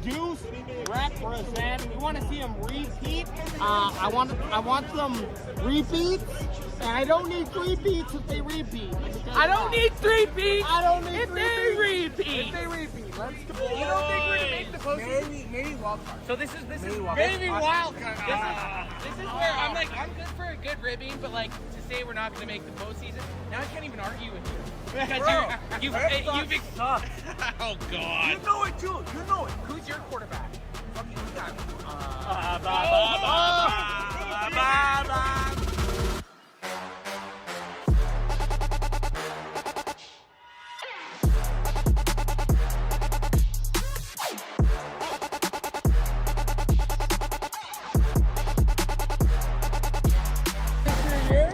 Deuce represent. We want to see them repeat. I want them repeats, and I don't need 3 beats if they repeat. I don't need 3 beats. I don't need if 3 they beats. repeat. If they repeat, let's go. You don't think we're gonna make the postseason? Maybe wild card. So this is Maybe wild card. This is where I'm like, I'm good for a good ribbing, but like to say we're not gonna make the postseason, now I can't even argue with you because you've sucks. Oh God. You know it too. You know it. Who's your quarterback?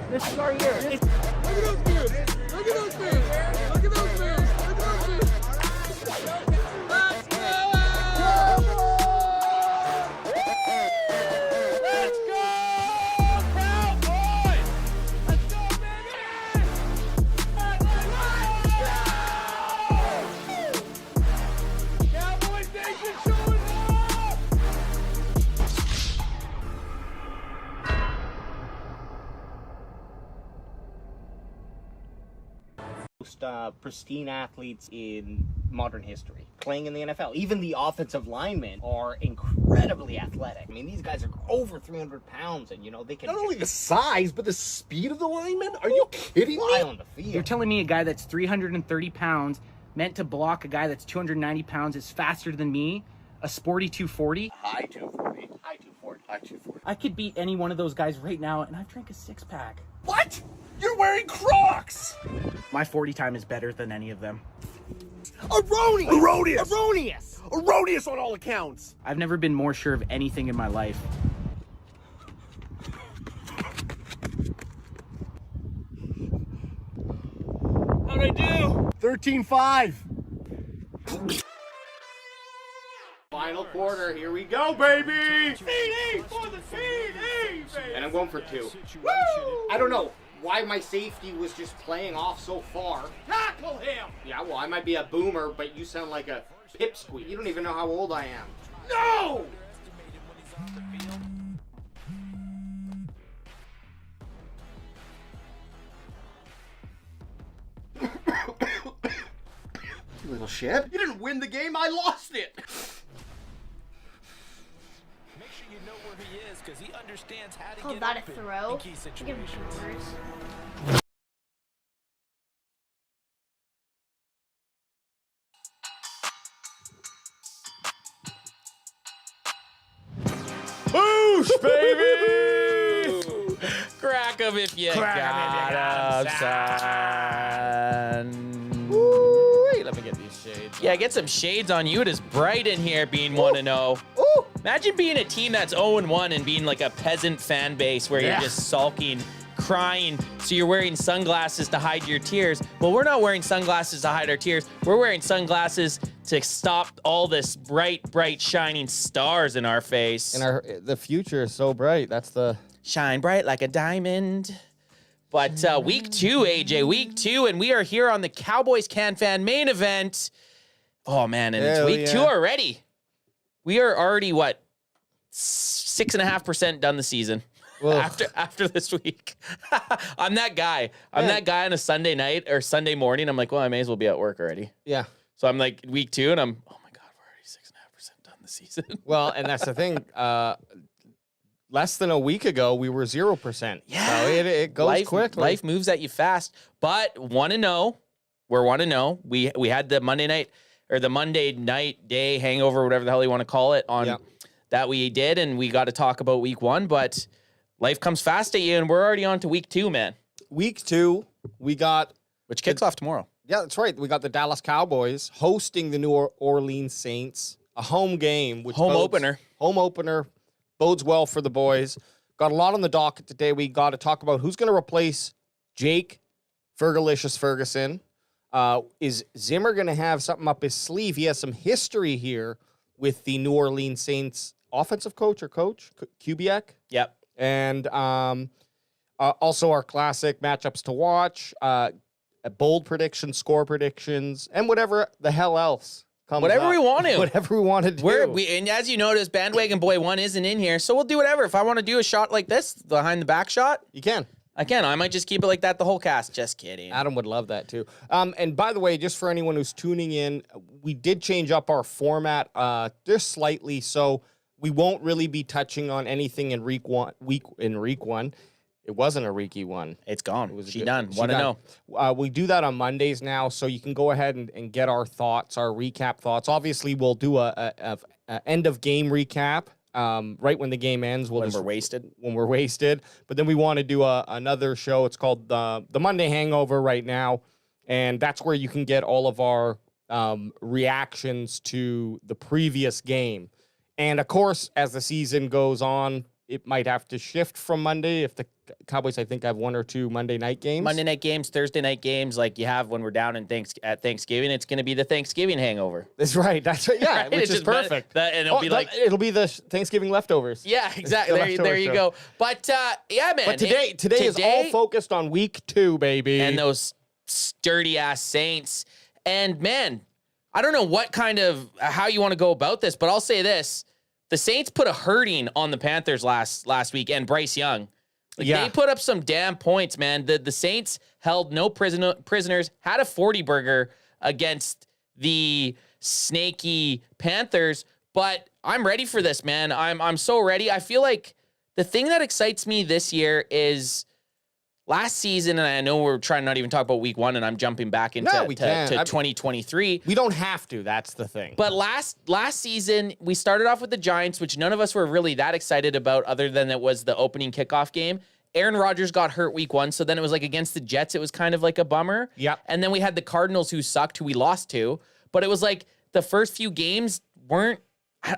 This is our year. Look at those beers. Look at those beers. Look at those beers. Look at those beers. Let's go! Let's go, Cowboys! Let's go, baby! Cowboys Nation showing Most pristine athletes in modern history playing in the NFL. Even the offensive linemen are incredibly athletic. I mean, these guys are over 300 pounds, and you know they can Not only the size, but the speed of the linemen? Are you kidding fly me? on the field. You're telling me a guy that's 330 pounds meant to block a guy that's 290 pounds is faster than me? A sporty 240? High 240. High 240. High 240. I could beat any one of those guys right now, and I've drank a 6-pack. What? You're wearing Crocs! My 40 time is better than any of them. Erroneous! Erroneous! Erroneous! Erroneous on all accounts! I've never been more sure of anything in my life. How'd I do? 13-5. Final quarter. Here we go, baby! CD for the CD, baby! And I'm going for 2. Woo! I don't know why my safety was just playing off so far. Tackle him! Yeah, well, I might be a boomer, but you sound like a pipsqueak. You don't even know how old I am. No! You little shit. You didn't win the game, I lost it! Make sure you know where he is because he understands how to Called get that a open throw? in key situations. Boosh, baby! Crack 'em if you got 'em, son. Wait, let me get these shades. Yeah, get some shades on you. It is bright in here being 1-0. Ooh! Imagine being a team that's 0-1 and being like a peasant fan base where you're Yeah. just sulking, crying, so you're wearing sunglasses to hide your tears. Well, we're not wearing sunglasses to hide our tears. We're wearing sunglasses to stop all this bright, shining stars in our face. And the future is so bright. That's the Shine bright like a diamond. But week 2, AJ, week 2, and we are here on the Cowboys Can Fan main event. Oh, man, and it's Hell week yeah. 2 already. We are already, what, 6.5% done the season Well, after this week. I'm that guy. I'm Yeah. that guy on a Sunday night or Sunday morning. I'm like, well, I may as well be at work already. yeah. So I'm like, week 2, and I'm, oh, my God, we're already 6.5% done the season. Well, and that's the thing. Less than a week ago, we were 0%. Yeah. So it goes quickly. Life moves at you fast. But 1-0. We're 1-0. We had the Monday night or the Monday night day hangover, whatever the hell you want to call it, on that we did, and we got to talk about week 1. But life comes fast at you, and we're already on to week 2, man. Week 2, we got Which kicks off tomorrow. Yeah, that's right. We got the Dallas Cowboys hosting the New Orleans Saints, a home game. Which Home bodes- opener. Home opener. Bodes well for the boys. Got a lot on the docket today. We got to talk about who's going to replace Jake Fergalicious Ferguson. Is Zimmer going to have something up his sleeve? He has some history here with the New Orleans Saints offensive coach or coach, Kubiak. Yep. And also our classic matchups to watch, bold predictions, score predictions, and whatever the hell else comes Whatever up. we want to. Whatever we want to do. And as you notice, Bandwagon Boy 1 isn't in here, so we'll do whatever. If I want to do a shot like this, behind the back shot, You can. I can. I might just keep it like that the whole cast. Just kidding. Adam would love that too. And by the way, just for anyone who's tuning in, we did change up our format just slightly, so we won't really be touching on anything in week one. It wasn't a Reeky one. It's gone. It was She done. Want to know? We do that on Mondays now, so you can go ahead and get our thoughts, our recap thoughts. Obviously, we'll do a end of game recap right when the game ends. When we're wasted. When we're wasted. But then we want to do another show. It's called the Monday Hangover right now, and that's where you can get all of our reactions to the previous game. And of course, as the season goes on, it might have to shift from Monday if the Cowboys, I think, have one or two Monday night games. Monday night games, Thursday night games, like you have when we're down at Thanksgiving. It's going to be the Thanksgiving hangover. That's right. That's right. Yeah, Right? which It's is just perfect. and it'll be like it'll be the Thanksgiving leftovers. yeah, exactly. There you show. go. But yeah, man. But today is all focused on week 2, baby. and those sturdy ass Saints. And man, I don't know what kind of how you want to go about this, but I'll say this: the Saints put a hurting on the Panthers last week, and Bryce Young. Like, they put up some damn points, man. The Saints held no prisoners, had a 40 burger against the snaky Panthers, but I'm ready for this, man. I'm so ready. I feel like the thing that excites me this year is last season, and I know we're trying to not even talk about week 1, and I'm jumping back into No, we can. to 2023. We don't have to. That's the thing. But last season, we started off with the Giants, which none of us were really that excited about other than it was the opening kickoff game. Aaron Rodgers got hurt week 1, so then it was like against the Jets, it was kind of like a bummer. Yep. And then we had the Cardinals who sucked, who we lost to. But it was like the first few games weren't,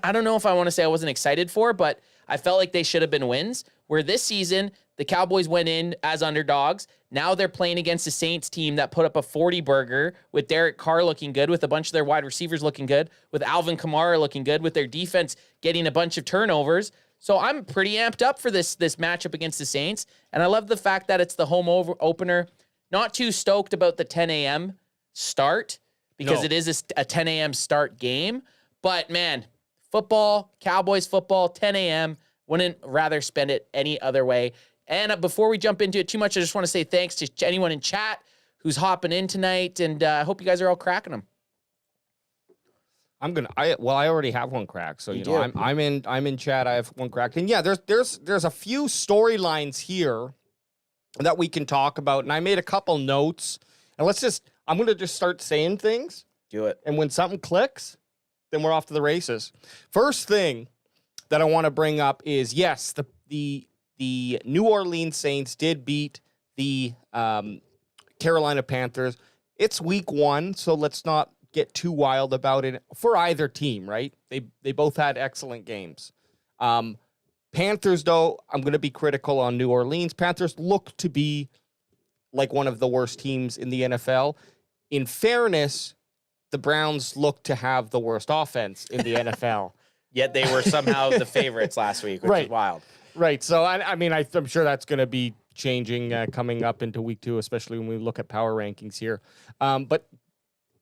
I don't know if I want to say I wasn't excited for, but I felt like they should have been wins. Where this season, the Cowboys went in as underdogs. Now they're playing against the Saints team that put up a 40 burger with Derek Carr looking good, with a bunch of their wide receivers looking good, with Alvin Kamara looking good, with their defense getting a bunch of turnovers. So I'm pretty amped up for this matchup against the Saints. And I love the fact that it's the home opener. Not too stoked about the 10 a.m. start because it is a 10 a.m. start game. But man, football, Cowboys football, 10 a.m. Wouldn't rather spend it any other way. And before we jump into it too much, I just want to say thanks to anyone in chat who's hopping in tonight, and I hope you guys are all cracking them. I already have one crack, so you know I'm in chat. I have one crack, and yeah, there's a few storylines here that we can talk about, and I made a couple notes, and I'm gonna just start saying things. Do it. And when something clicks, then we're off to the races. First thing that I want to bring up is, yes, the New Orleans Saints did beat the Carolina Panthers. It's week 1, so let's not get too wild about it for either team, right? They both had excellent games. Panthers, though, I'm going to be critical on New Orleans. Panthers look to be like one of the worst teams in the NFL. In fairness, the Browns look to have the worst offense in the NFL. Yet they were somehow the favorites last week, which is wild. Right. So, I'm sure that's going to be changing coming up into week 2, especially when we look at power rankings here. But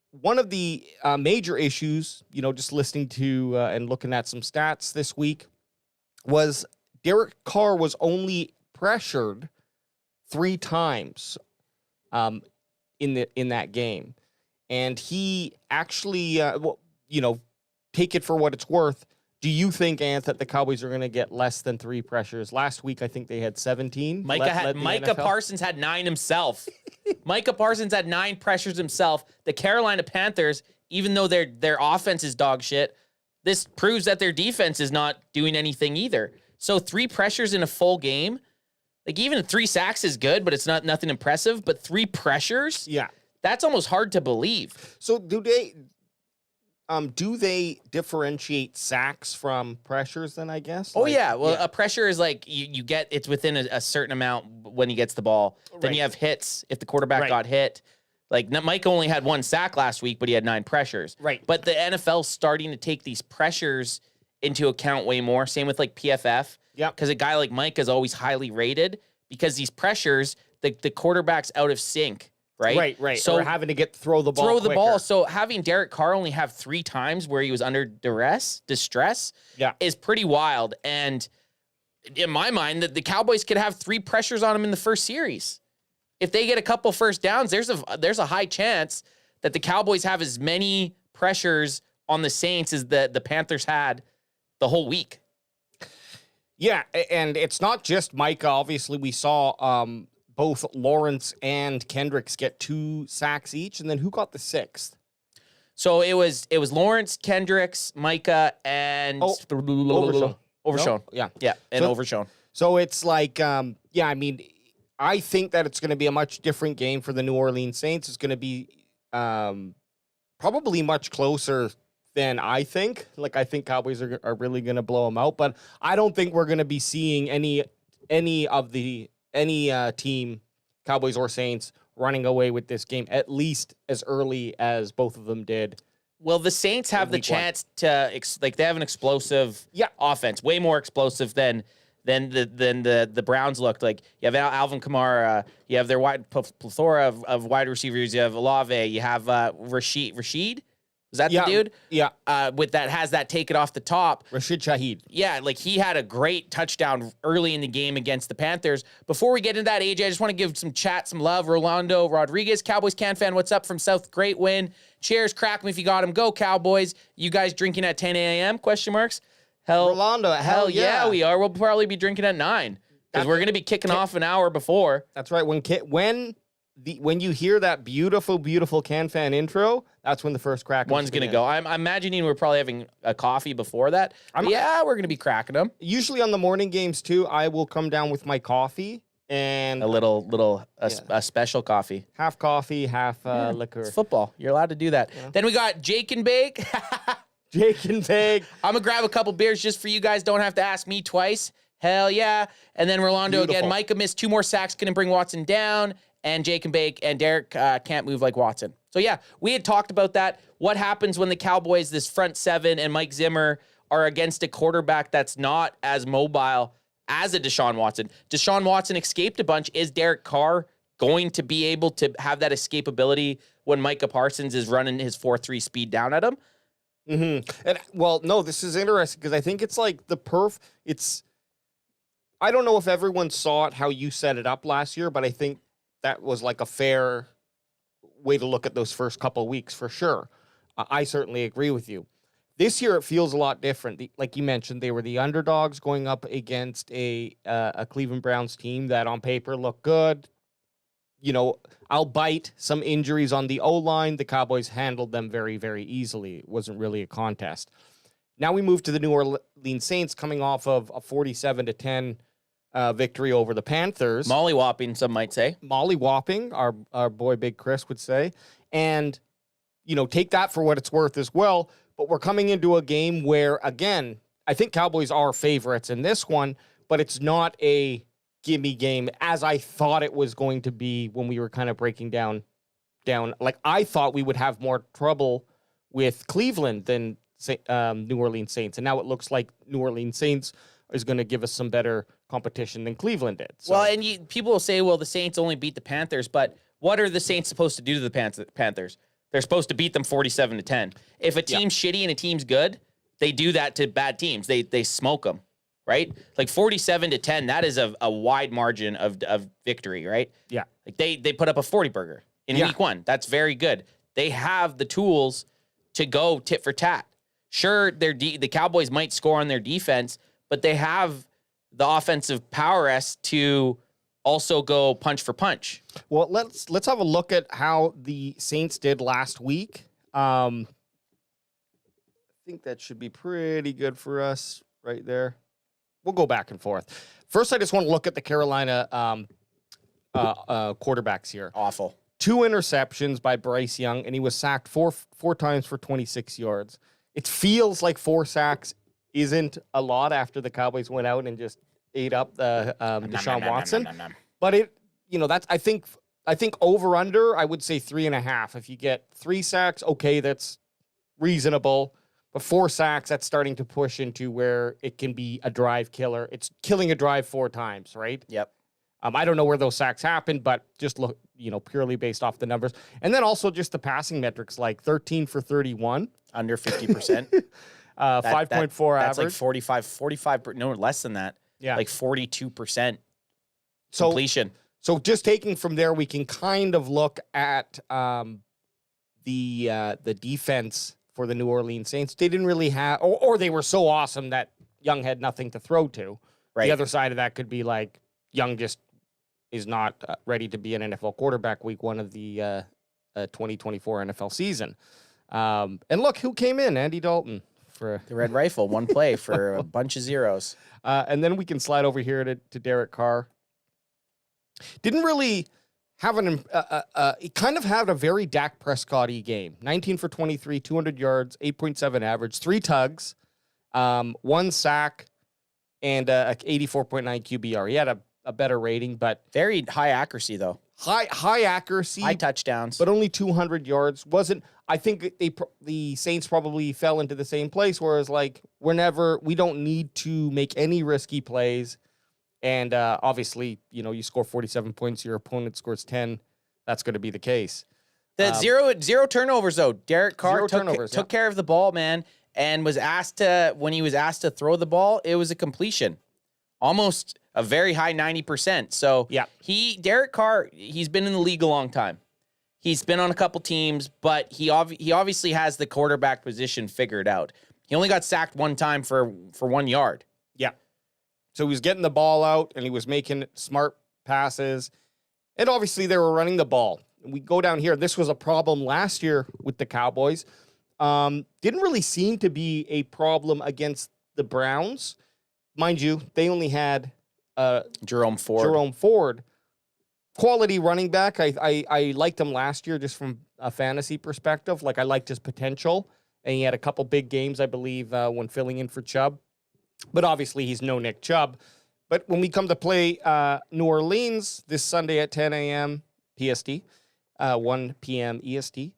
one of the major issues, just listening to and looking at some stats this week, was Derek Carr was only pressured 3 times in that game. And he actually, take it for what it's worth. Do you think, Ant, that the Cowboys are going to get less than 3 pressures? Last week, I think they had 17. Micah Parsons had 9 himself. Micah Parsons had 9 pressures himself. The Carolina Panthers, even though their offense is dog shit, this proves that their defense is not doing anything either. So 3 pressures in a full game, like even 3 sacks is good, but it's nothing impressive. But 3 pressures, that's almost hard to believe. So do they differentiate sacks from pressures then, I guess? Oh, yeah. Well, a pressure is like you get, it's within a certain amount when he gets the ball. Then you have hits if the quarterback got hit. Like Mike only had 1 sack last week, but he had 9 pressures. Right. But the NFL's starting to take these pressures into account way more. Same with like PFF. Yeah. Because a guy like Mike is always highly rated because these pressures, the quarterback's out of sync right? Right. So or having to throw the ball. throw the quicker. ball. So having Derek Carr only have 3 times where he was under distress, is pretty wild. And in my mind, the Cowboys could have 3 pressures on him in the first series. If they get a couple first downs, there's a high chance that the Cowboys have as many pressures on the Saints as the Panthers had the whole week. Yeah, and it's not just Micah. Obviously, we saw both Lawrence and Kendricks get 2 sacks each, and then who got the 6th? So it was Lawrence, Kendricks, Micah, and Overshown. Overshown. No? Yeah, and So- Overshown. So it's like, I mean, I think that it's going to be a much different game for the New Orleans Saints. It's going to be probably much closer than I think. Like, I think Cowboys are really going to blow them out, but I don't think we're going to be seeing any team, Cowboys or Saints, running away with this game, at least as early as both of them did. Well, the Saints have the week 1. chance to they have an explosive offense, way more explosive than the Browns looked. Like, you have Alvin Kamara, you have their wide plethora of wide receivers, you have Olave, you have Rashid. Is that the dude? Yeah. With that has that take it off the top. Rashid Shaheed. Yeah, like he had a great touchdown early in the game against the Panthers. Before we get into that, AJ, I just want to give some love. Rolando Rodriguez, Cowboys Can fan, what's up from South? Great win. Cheers, crack 'em if you got him. Go Cowboys. You guys drinking at 10 a.m.? Question marks. Rolando, hell yeah, we are. We'll probably be drinking at 9 because we're going to be kicking off an hour before. That's right. When you hear that beautiful Can fan intro, that's when the first crack one's going to go. I'm imagining we're probably having a coffee before that. We're going to be cracking them. Usually on the morning games too, I will come down with my coffee and a special coffee. Half coffee, half liquor. It's football. You're allowed to do that. Yeah. Then we got Jake and Bake. Jake and Bake. I'm going to grab a couple beers just for you guys. Don't have to ask me twice. Hell yeah. And then Rolando again. Micah missed 2 more sacks. Couldn't bring Watson down. And Jake and Bake and Derek can't move like Watson. So yeah, we had talked about that. What happens when the Cowboys, this front 7 and Mike Zimmer, are against a quarterback that's not as mobile as a Deshaun Watson? Deshaun Watson escaped a bunch. Is Derek Carr going to be able to have that escapability when Micah Parsons is running his 4.3 speed down at him? Mm-hmm. And well, no, this is interesting because I think it's like I don't know if everyone saw it how you set it up last year, but I think that was like a fair way to look at those first couple of weeks for sure. I certainly agree with you. This year, it feels a lot different. Like you mentioned, they were the underdogs going up against a Cleveland Browns team that on paper looked good. You know, albeit some injuries on the O-line, the Cowboys handled them very, very easily. It wasn't really a contest. Now we move to the New Orleans Saints coming off of a 47-10 victory over the Panthers. Molly-whopping, some might say. Molly-whopping, our boy Big Chris would say. And, you know, take that for what it's worth as well. But we're coming into a game where, again, I think Cowboys are favorites in this one, but it's not a gimme game as I thought it was going to be when we were kind of breaking down. Like, I thought we would have more trouble with Cleveland than New Orleans Saints. And now it looks like New Orleans Saints is going to give us some better competition than Cleveland did. So. Well, and people will say, well, the Saints only beat the Panthers, but what are the Saints supposed to do to the Panthers? They're supposed to beat them 47-10. If a team's shitty and a team's good, they do that to bad teams. They smoke them, right? Like 47-10, that is a wide margin of victory, right? Yeah. Like they put up a 40 burger in week 1. That's very good. They have the tools to go tit for tat. Sure, the Cowboys might score on their defense, but they have the offensive prowess to also go punch for punch. Well, let's have a look at how the Saints did last week. I think that should be pretty good for us right there. We'll go back and forth. First, I just want to look at the Carolina quarterbacks here. Awful. 2 interceptions by Bryce Young, and he was sacked four times for 26 yards. It feels like 4 sacks isn't a lot after the Cowboys went out and just ate up the Deshaun Watson. But it, that's I think over under, I would say 3.5. If you get 3 sacks, okay, that's reasonable. But 4 sacks, that's starting to push into where it can be a drive killer. It's killing a drive 4 times, right? Yep. I don't know where those sacks happened, but just look, purely based off the numbers. And then also just the passing metrics, like 13 for 31. Under 50%. 5.4 That's average. like 45, no, less than that. Yeah. Like 42% completion. So just taking from there, we can kind of look at the defense for the New Orleans Saints. They didn't really have, or they were so awesome that Young had nothing to throw to. Right. The other side of that could be like Young just is not ready to be an NFL quarterback week 1 of the 2024 NFL season. And look who came in, Andy Dalton. For The Red Rifle, one play for a bunch of zeros. and then we can slide over here to Derek Carr. Didn't really have he kind of had a very Dak Prescott-y game. 19 for 23, 200 yards, 8.7 average, 3 tugs, 1 sack, and a 84.9 QBR. He had a better rating, but Very high accuracy, though. high accuracy, High touchdowns. but only 200 yards. I think the Saints probably fell into the same place, whereas like we don't need to make any risky plays. And obviously, you score 47 points, your opponent scores 10. That's going to be the case. The zero turnovers, though. Derek Carr took care of the ball, man, and when he was asked to throw the ball, it was a completion. Almost a very high 90%. So yeah, Derek Carr, he's been in the league a long time. He's been on a couple teams, but he obviously has the quarterback position figured out. He only got sacked 1 time for 1 yard. Yeah. So he was getting the ball out and he was making smart passes. And obviously they were running the ball. We go down here. This was a problem last year with the Cowboys. Didn't really seem to be a problem against the Browns. Mind you, they only had Jerome Ford. Quality running back. I liked him last year just from a fantasy perspective. Like I liked his potential. And he had a couple big games, I believe, when filling in for Chubb. But obviously he's no Nick Chubb. But when we come to play New Orleans this Sunday at 10 a.m. PST, 1 p.m. EST,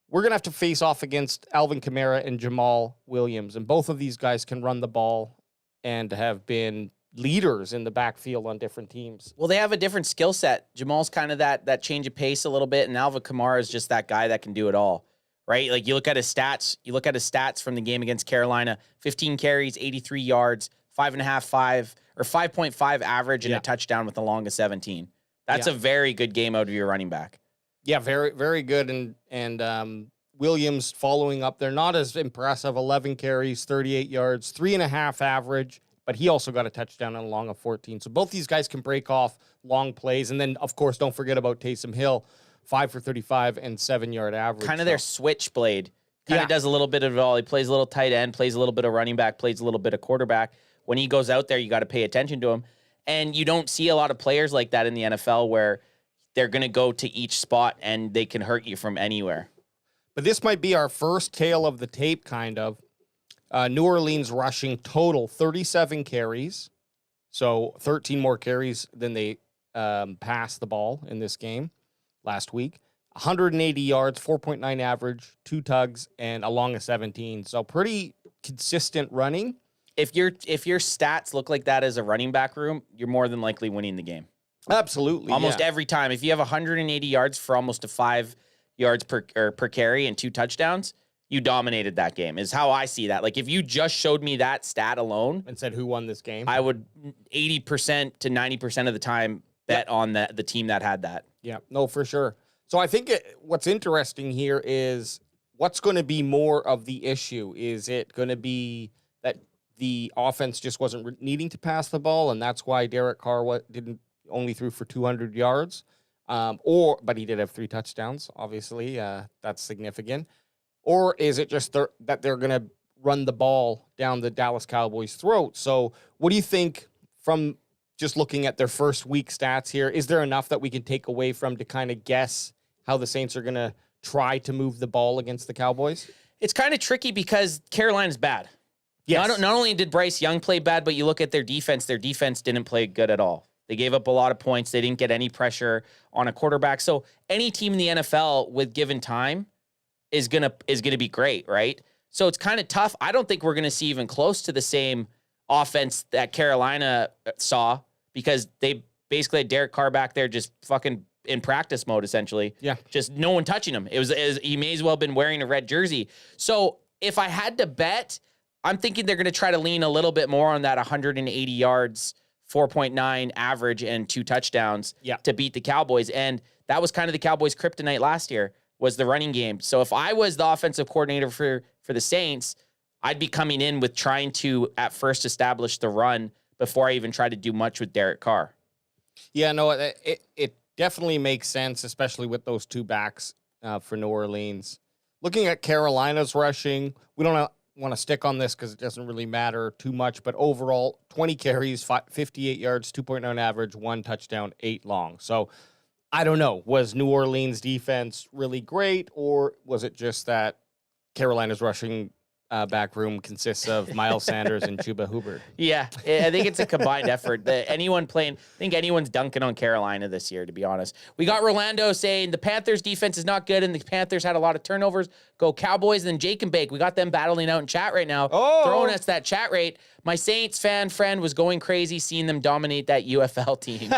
we're going to have to face off against Alvin Kamara and Jamal Williams. And both of these guys can run the ball and have been leaders in the backfield on different teams. Well, they have a different skill set. Jamal's kind of that change of pace a little bit, and Alvin Kamara is just that guy that can do it all, right? Like you look at his stats from the game against Carolina: 15 carries, 83 yards, 5.5 average, and a touchdown with a long of 17. That's a very good game out of your running back. Yeah, very, very good. And Williams following up. They're not as impressive. 11 carries, 38 yards, 3.5 average. But he also got a touchdown and a long of 14. So both these guys can break off long plays. And then, of course, don't forget about Taysom Hill, 5 for 35 and 7-yard average. Kind of their switchblade. Kind of does a little bit of it all. He plays a little tight end, plays a little bit of running back, plays a little bit of quarterback. When he goes out there, you got to pay attention to him. And you don't see a lot of players like that in the NFL where they're going to go to each spot and they can hurt you from anywhere. But this might be our first tale of the tape, kind of. New Orleans rushing total 37 carries. So 13 more carries than they passed the ball in this game last week. 180 yards, 4.9 average, 2 tugs, and a long of 17. So pretty consistent running. If your stats look like that as a running back room, you're more than likely winning the game. Absolutely. Almost every time. If you have 180 yards for almost 5 yards per carry and 2 touchdowns, you dominated that game, is how I see that. Like, if you just showed me that stat alone and said who won this game, I would 80% to 90% of the time bet on the team that had that. Yeah, no, for sure. So I think what's interesting here is what's going to be more of the issue. Is it going to be that the offense just wasn't needing to pass the ball, and that's why Derek Carr didn't only threw for 200 yards, but he did have 3 touchdowns, obviously. That's significant. Or is it just that they're going to run the ball down the Dallas Cowboys' throat? So what do you think from just looking at their first week stats here? Is there enough that we can take away from to kind of guess how the Saints are going to try to move the ball against the Cowboys? It's kind of tricky because Carolina's bad. Yes. Not only did Bryce Young play bad, but you look at their defense didn't play good at all. They gave up a lot of points. They didn't get any pressure on a quarterback. So any team in the NFL with given time is gonna be great, right? So it's kind of tough. I don't think we're gonna see even close to the same offense that Carolina saw, because they basically had Derek Carr back there just fucking in practice mode, essentially. Yeah. Just no one touching him. He may as well have been wearing a red jersey. So if I had to bet, I'm thinking they're going to try to lean a little bit more on that 180 yards, 4.9 average, and 2 touchdowns to beat the Cowboys. And that was kind of the Cowboys' kryptonite last year, was the running game. So if I was the offensive coordinator for the Saints, I'd be coming in with trying to at first establish the run before I even try to do much with Derek Carr. Yeah, no, it definitely makes sense, especially with those 2 backs for New Orleans. Looking at Carolina's rushing, we don't want to stick on this because it doesn't really matter too much, but overall, 20 carries, 58 yards, 2.9 average, 1 touchdown, 8 long. So I don't know. Was New Orleans defense really great, or was it just that Carolina's rushing back room consists of Miles Sanders and Chuba Hubbard? Yeah, I think it's a combined effort. I think anyone's dunking on Carolina this year, to be honest. We got Rolando saying the Panthers defense is not good and the Panthers had a lot of turnovers. Go Cowboys. And then Jake and Bake, we got them battling out in chat right now, throwing us that chat rate. My Saints fan friend was going crazy seeing them dominate that UFL team.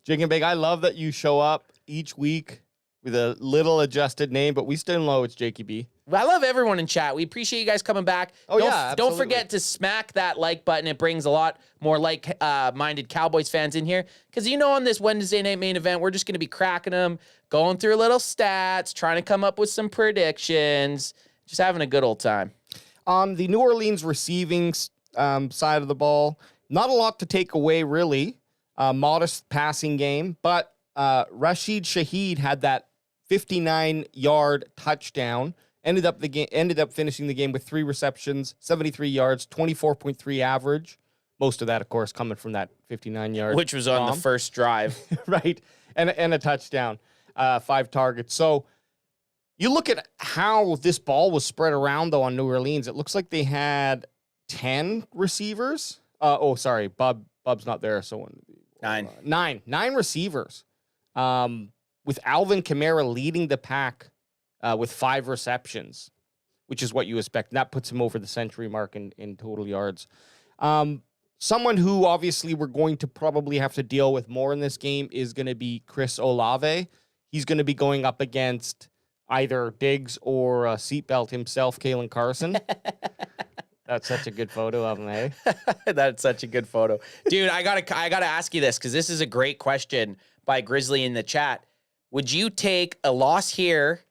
Jake and Bake, I love that you show up each week with a little adjusted name, but we still know it's Jakey B. I love everyone in chat. We appreciate you guys coming back. Don't forget to smack that like button. It brings a lot more like-minded Cowboys fans in here. Because on this Wednesday night main event, we're just going to be cracking them, going through little stats, trying to come up with some predictions, just having a good old time. On the New Orleans receiving side of the ball, not a lot to take away, really. Modest passing game, but Rashid Shaheed had that 59-yard touchdown. Ended up finishing the game with 3 receptions, 73 yards, 24.3 average. Most of that, of course, coming from that 59-yard, which was on the first drive, right? And a touchdown, 5 targets. So you look at how this ball was spread around, though, on New Orleans. It looks like they had 10 receivers. Sorry, Bub's not there, so 9 receivers. With Alvin Kamara leading the pack. With 5 receptions, which is what you expect. And that puts him over the century mark in total yards. Someone who obviously we're going to probably have to deal with more in this game is going to be Chris Olave. He's going to be going up against either Diggs or Seatbelt himself, Kalen Carson. That's such a good photo of him, eh? That's such a good photo. Dude, I gotta ask you this, because this is a great question by Grizzly in the chat. Would you take a loss here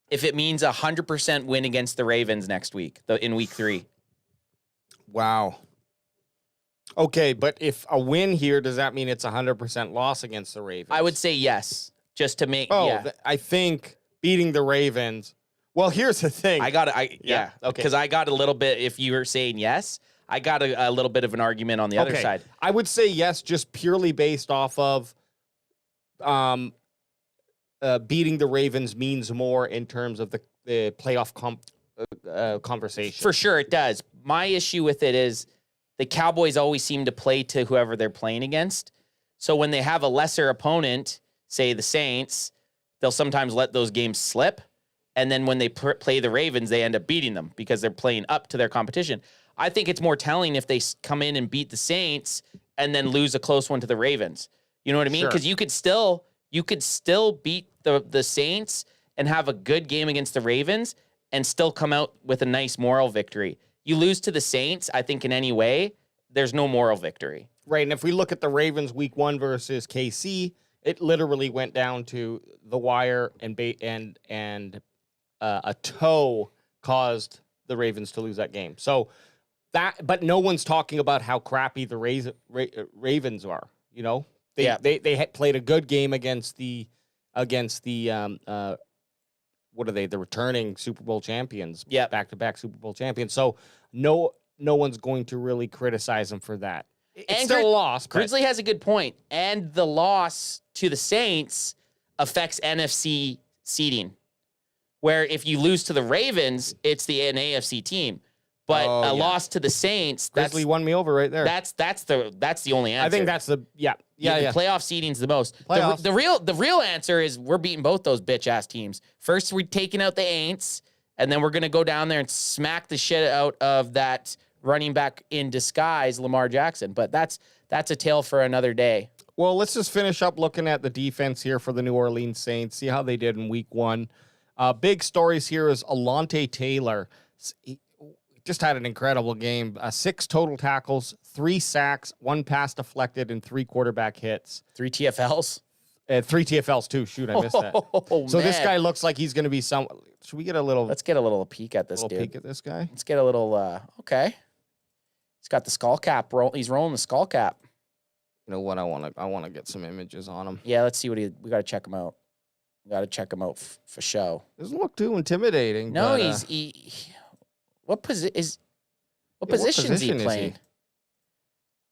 if it means 100% win against the Ravens next week, in week 3? Wow. Okay, but if a win here, does that mean it's 100% loss against the Ravens? I would say yes, just to make. I think beating the Ravens. Well, here's the thing. Okay. Because I got a little bit. If you were saying yes, I got a little bit of an argument on the other side. I would say yes, just purely based off of, beating the Ravens means more in terms of the playoff conversation. For sure, it does. My issue with it is the Cowboys always seem to play to whoever they're playing against. So when they have a lesser opponent, say the Saints, they'll sometimes let those games slip. And then when they play the Ravens, they end up beating them because they're playing up to their competition. I think it's more telling if they come in and beat the Saints and then lose a close one to the Ravens. You know what I mean? Because you could still beat the Saints and have a good game against the Ravens and still come out with a nice moral victory. You lose to the Saints, I think in any way, there's no moral victory. Right, and if we look at the Ravens week 1 versus KC, it literally went down to the wire and a toe caused the Ravens to lose that game. So but no one's talking about how crappy the Ravens are, They had played a good game against the what are they? The returning Super Bowl champions. Yeah, back-to-back Super Bowl champions. So no one's going to really criticize them for that. It's still a loss. Grizzly has a good point, and the loss to the Saints affects NFC seeding. Where if you lose to the Ravens, it's an AFC team. But loss to the Saints, Grizzly won me over right there. That's the only answer. I think that's the playoff seeding's the most. The real answer is we're beating both those bitch ass teams. First, we're taking out the Aints, and then we're gonna go down there and smack the shit out of that running back in disguise, Lamar Jackson. But that's that's a tale for another day. Well, let's just finish up looking at the defense here for the New Orleans Saints, see how they did in week 1. Big stories here is Alontae Taylor. He just had an incredible game. 6 total tackles, 3 sacks, 1 pass deflected, and 3 quarterback hits. 3 TFLs? 3 TFLs too. Shoot, I missed that. So this guy looks like he's going to be some. Should we get a little? Let's get a little peek at this dude. Peek at this guy. Let's get a little. Okay. He's got the skull cap. He's rolling the skull cap. You know what? I want to get some images on him. Yeah, let's see what we got to check him out. We got to check him out for show. Doesn't look too intimidating. No, but, what position is he playing?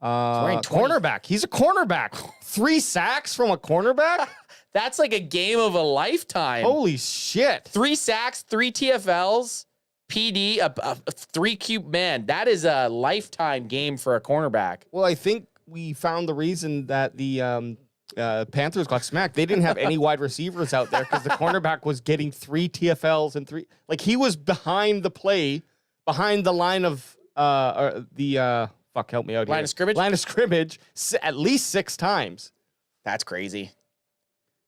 Cornerback. He's a cornerback. 3 sacks from a cornerback? That's like a game of a lifetime. Holy shit. 3 sacks, 3 TFLs, PD, a 3 cube. Man, that is a lifetime game for a cornerback. Well, I think we found the reason that the Panthers got smacked. They didn't have any wide receivers out there because the cornerback was getting 3 TFLs and 3. Like, he was behind the play, behind the line of fuck, help me out here. Line of scrimmage? Line of scrimmage at least 6 times. That's crazy.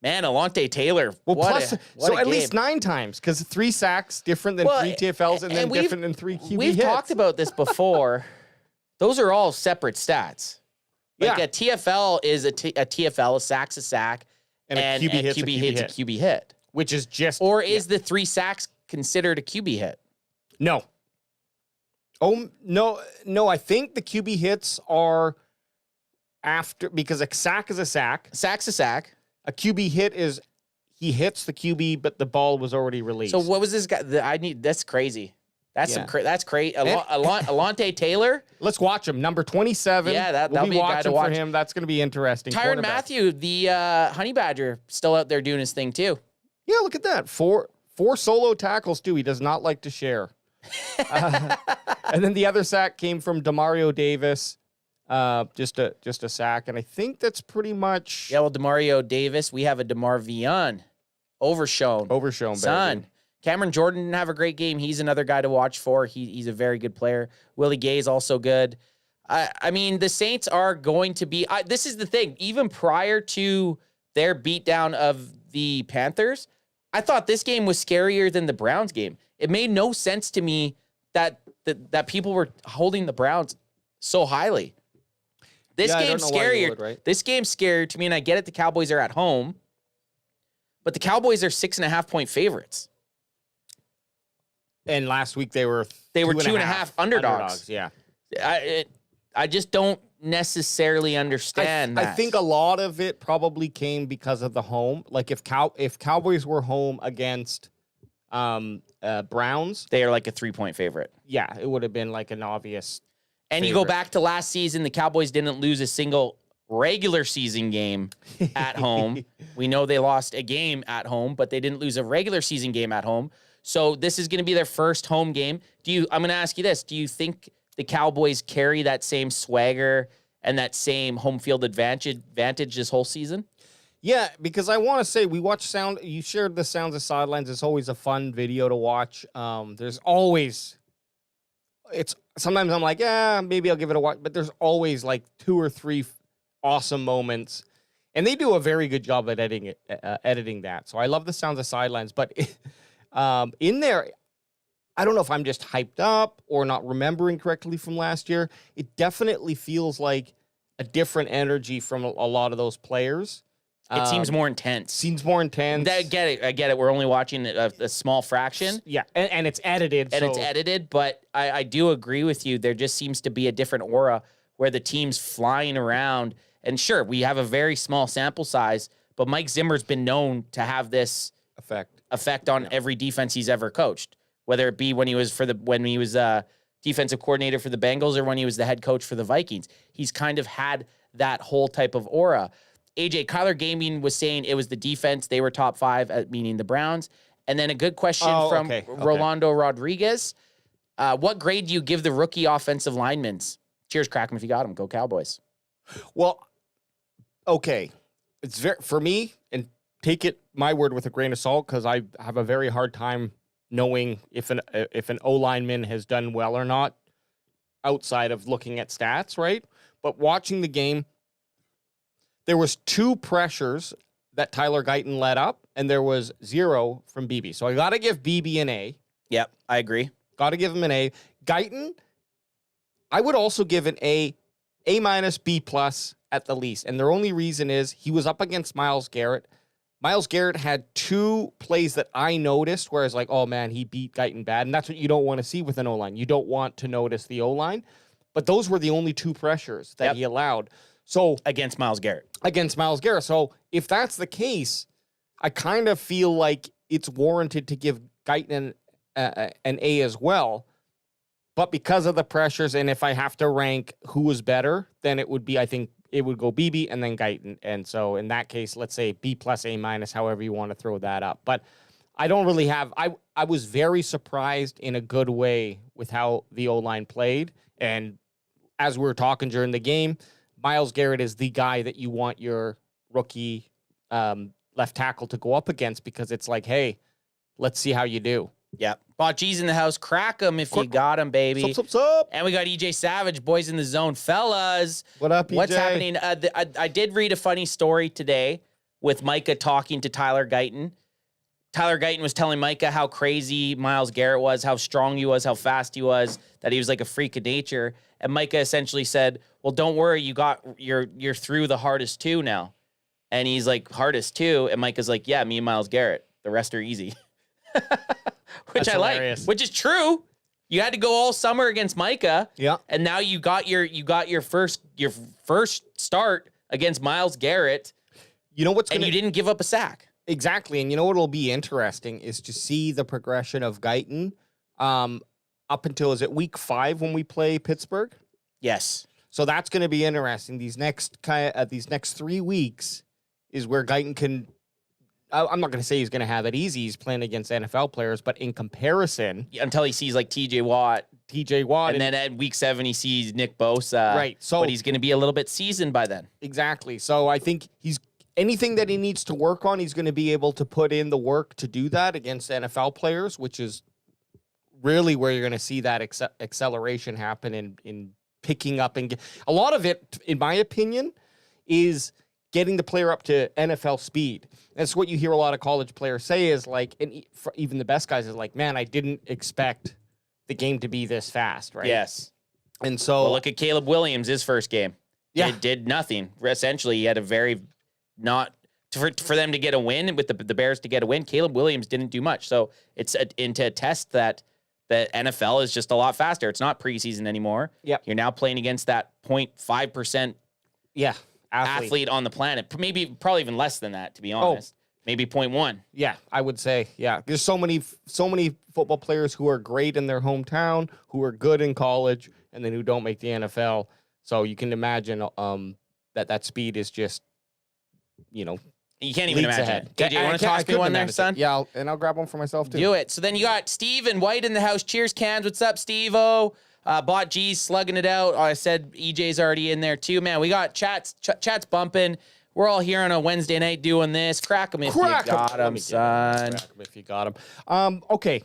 Man, Alontae Taylor. Well, What a at game. least 9 times because 3 sacks different than 3 TFLs and then different than 3 QB We've hits. talked about this before. Those are all separate stats. Like Yeah. a TFL is a TFL, a sack's a sack, And a QB hit's a QB hit's hit. a QB hit. Which is just... Or is the 3 sacks considered a QB hit? No. Oh, no, I think the QB hits are after, because a sack is a sack. A sack's a sack. A QB hit is he hits the QB, but the ball was already released. So what was this guy? That's crazy. That's that's crazy. Alontae Taylor. Let's watch him. Number 27. Yeah, that'll we'll be a guy to watch. for him. That's going to be interesting. Tyrann Quarterback. Mathieu, the Honey Badger, still out there doing his thing too. Yeah, look at that. Four solo tackles too. He does not like to share. And then the other sack came from Demario Davis. Just a sack, and I think that's pretty much Yeah, well, Demario Davis, we have a DeMar Vion. Overshown, son. Baby. Cameron Jordan didn't have a great game. He's another guy to watch for. He's a very good player. Willie Gay is also good. I mean, the Saints are going to be... this is the thing. Even prior to their beatdown of the Panthers, I thought this game was scarier than the Browns game. It made no sense to me that people were holding the Browns so highly. This game's scarier. Right? This game's scarier to me, and I get it. The Cowboys are at home, but the Cowboys are 6.5-point favorites. And last week they were 2.5 underdogs. Yeah, I just don't necessarily understand that. I think a lot of it probably came because of the home. Like if Cowboys were home against Browns, they are like a 3-point favorite. Yeah, it would have been like an obvious. And you go back to last season, the Cowboys didn't lose a single regular season game at home. We know they lost a game at home, but they didn't lose a regular season game at home. So this is going to be their first home game. I'm going to ask you this. Do you think the Cowboys carry that same swagger and that same home field advantage this whole season? Yeah, because I want to say you shared the Sounds of Sidelines. It's always a fun video to watch. There's always... Sometimes I'm like, yeah, maybe I'll give it a watch, but there's always like 2 or 3 awesome moments, and they do a very good job at editing that. So I love the Sounds of Sidelines, but in there, I don't know if I'm just hyped up or not remembering correctly from last year. It definitely feels like a different energy from a lot of those players. It seems more intense. I get it. We're only watching a small fraction. Yeah, and it's edited. It's edited, but I do agree with you. There just seems to be a different aura where the team's flying around. And sure, we have a very small sample size, but Mike Zimmer's been known to have this effect on every defense he's ever coached, whether it be when he was defensive coordinator for the Bengals or when he was the head coach for the Vikings. He's kind of had that whole type of aura. AJ Kyler Gaming was saying it was the defense. They were top 5, meaning the Browns. And then a good question from Rolando Rodriguez. What grade do you give the rookie offensive linemen? Cheers, crack 'em if you got them. Go Cowboys. Well, okay. It's for me, and take it my word with a grain of salt, because I have a very hard time knowing if an O lineman has done well or not outside of looking at stats, right? But watching the game, there was 2 pressures that Tyler Guyton let up, and there was 0 from BB. So I got to give BB an A. Yep, I agree. Got to give him an A. Guyton, I would also give an A minus, B plus at the least. And their only reason is he was up against Myles Garrett. Myles Garrett had 2 plays that I noticed where I was like, oh man, he beat Guyton bad. And that's what you don't want to see with an O-line. You don't want to notice the O-line. But those were the only 2 pressures that he allowed. So against Myles Garrett. Against Myles Garrett. So if that's the case, I kind of feel like it's warranted to give Guyton an A as well. But because of the pressures, and if I have to rank who was better, then it would be, I think, it would go BB and then Guyton. And so in that case, let's say B plus, A minus, however you want to throw that up. But I don't really have, I was very surprised in a good way with how the O-line played. And as we were talking during the game, Myles Garrett is the guy that you want your rookie left tackle to go up against, because it's like, hey, let's see how you do. Yep. Bought G's in the house. Crack them if you got them, baby. Sup. And we got EJ Savage, boys in the zone. Fellas. What up, EJ? What's happening? I did read a funny story today with Micah talking to Tyler Guyton. Tyler Guyton was telling Micah how crazy Myles Garrett was, how strong he was, how fast he was, that he was like a freak of nature. And Micah essentially said, well, don't worry, you're through the hardest 2 now. And he's like, hardest 2? And Micah's like, yeah, me and Myles Garrett. The rest are easy. Which I hilarious. like, which is true. You had to go all summer against Micah. Yeah. And now you got your first start against Myles Garrett. You know what's and you didn't give up a sack. Exactly. And you know what'll be interesting is to see the progression of Guyton up until, is it week 5 when we play Pittsburgh? Yes. So that's going to be interesting. These next 3 weeks is where Guyton can, I'm not going to say he's going to have it easy. He's playing against NFL players, but in comparison, until he sees like TJ Watt, and then at week 7 he sees Nick Bosa. Right. So, but he's going to be a little bit seasoned by then. Exactly. So I think anything that he needs to work on, he's going to be able to put in the work to do that against NFL players, which is really where you're going to see that acceleration happen in picking up. And a lot of it, in my opinion, is getting the player up to NFL speed. That's what you hear a lot of college players say is like, and even the best guys is like, man, I didn't expect the game to be this fast, right? Yes. And so look at Caleb Williams, his first game. Yeah. It did nothing. Essentially, he had a very for them to get a win, with the Bears to get a win, Caleb Williams didn't do much. So it's into a test that the NFL is just a lot faster. It's not preseason anymore. Yeah. You're now playing against that 0.5% athlete on the planet. Probably even less than that, to be honest. Maybe 0.1. Yeah, I would say, yeah. There's so many football players who are great in their hometown, who are good in college, and then who don't make the NFL. So you can imagine that speed is just, you can't even imagine ahead. it. DJ, you want to toss me one there, son? Yeah, and I'll grab one for myself too. Do it. So then you got Steve and White in the house. Cheers, cans. What's up, Steve-O? Bought G's, slugging it out. I said EJ's already in there too. Man, we got chat's bumping. We're all here on a Wednesday night doing this. Crack 'em if you got 'em, son. Crack 'em if you got 'em. Okay,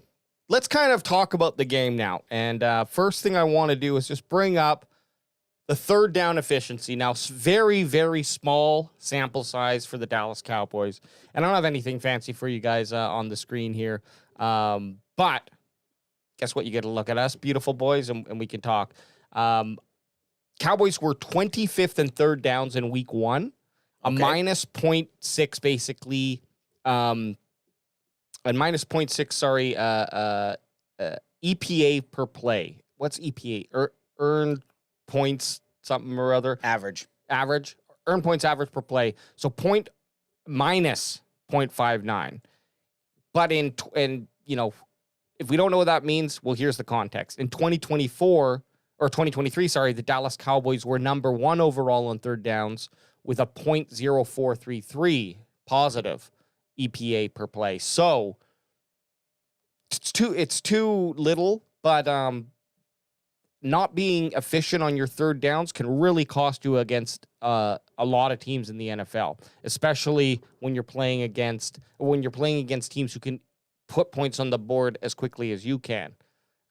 let's kind of talk about the game now. And first thing I want to do is just bring up the third down efficiency. Now, very, very small sample size for the Dallas Cowboys. And I don't have anything fancy for you guys on the screen here. But guess what? You get to look at us, beautiful boys, and we can talk. Cowboys were 25th in third downs in week 1. A minus 0.6, basically. And minus 0.6, sorry, EPA per play. What's EPA? Earned points, something or other. Average. Earned points average per play. So minus 0.59. But if we don't know what that means, well, here's the context. In 2023, the Dallas Cowboys were number 1 overall on third downs with a 0.0433 positive EPA per play. So it's too little, but not being efficient on your third downs can really cost you against a lot of teams in the NFL, especially when you're playing against teams who can put points on the board as quickly as you can.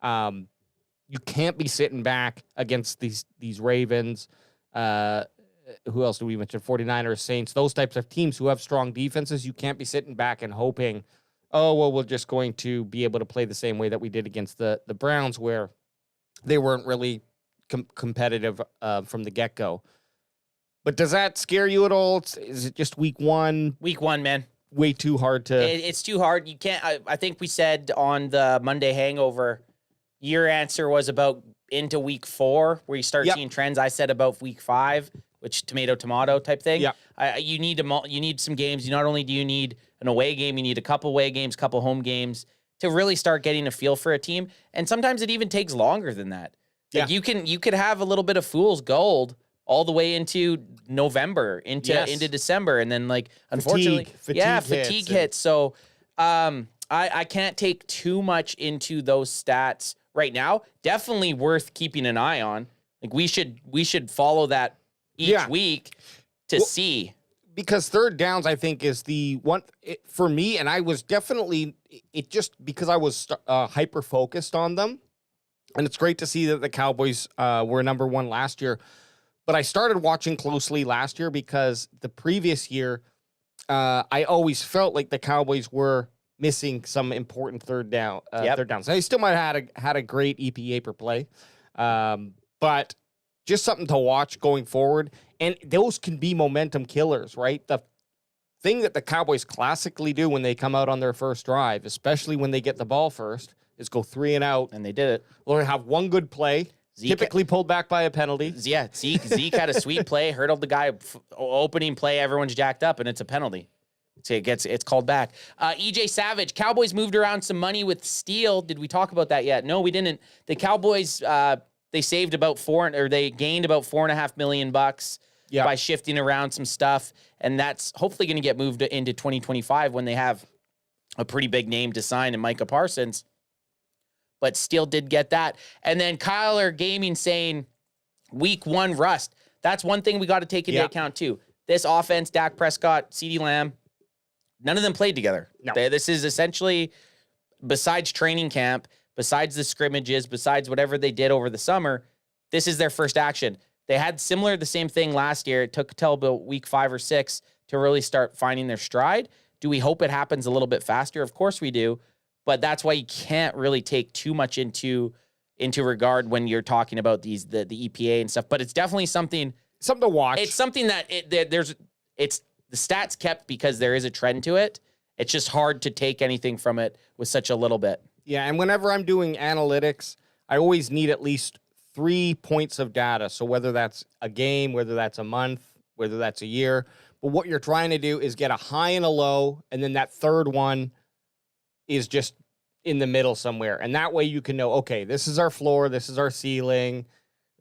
You can't be sitting back against these Ravens Who else do we mention? 49ers, Saints, those types of teams who have strong defenses. You can't be sitting back and hoping, oh, well, we're just going to be able to play the same way that we did against the Browns, where they weren't really competitive from the get-go. But does that scare you at all? Is it just week one? Week one, man. Way too hard to... It's too hard. You can't... I think we said on the Monday Hangover, your answer was about into week 4, where you start seeing trends. I said about week 5, which tomato type thing. Yeah. You need some games. Not only do you need an away game, you need a couple away games, couple home games to really start getting a feel for a team. And sometimes it even takes longer than that. Like you could have a little bit of fool's gold all the way into November, into December, and then like unfortunately, fatigue hits. So I can't take too much into those stats right now. Definitely worth keeping an eye on. Like we should follow that each week to see. Because third downs, I think, is the one for me, and I was definitely just because I was hyper focused on them, and it's great to see that the Cowboys were number 1 last year. But I started watching closely last year because the previous year, I always felt like the Cowboys were missing some important third downs. They still might have had a great EPA per play, but just something to watch going forward. And those can be momentum killers, right? The thing that the Cowboys classically do when they come out on their first drive, especially when they get the ball first, is go 3 and out. And they did it. Or have one good play, typically pulled back by a penalty. Yeah, Zeke had a sweet play, hurdled the guy, opening play, everyone's jacked up, and it's a penalty. So it's called back. EJ Savage, Cowboys moved around some money with Steele. Did we talk about that yet? No, we didn't. The Cowboys, they saved about they gained about $4.5 million by shifting around some stuff, and that's hopefully going to get moved into 2025 when they have a pretty big name to sign in Micah Parsons. But Steele did get that. And then Kyler Gaming saying week 1 rust. That's one thing we got to take into account too. This offense, Dak Prescott, CeeDee Lamb, none of them played together. No. This is essentially, besides training camp, besides the scrimmages, besides whatever they did over the summer, this is their first action. They had the same thing last year. It took till about week 5 or 6 to really start finding their stride. Do we hope it happens a little bit faster? Of course we do. But that's why you can't really take too much into regard when you're talking about the EPA and stuff. But it's definitely something to watch. It's something that it's the stats kept because there is a trend to it. It's just hard to take anything from it with such a little bit. Yeah, and whenever I'm doing analytics, I always need at least 3 points of data. So whether that's a game, whether that's a month, whether that's a year. But what you're trying to do is get a high and a low, and then that third one is just in the middle somewhere. And that way you can know, okay, this is our floor, this is our ceiling,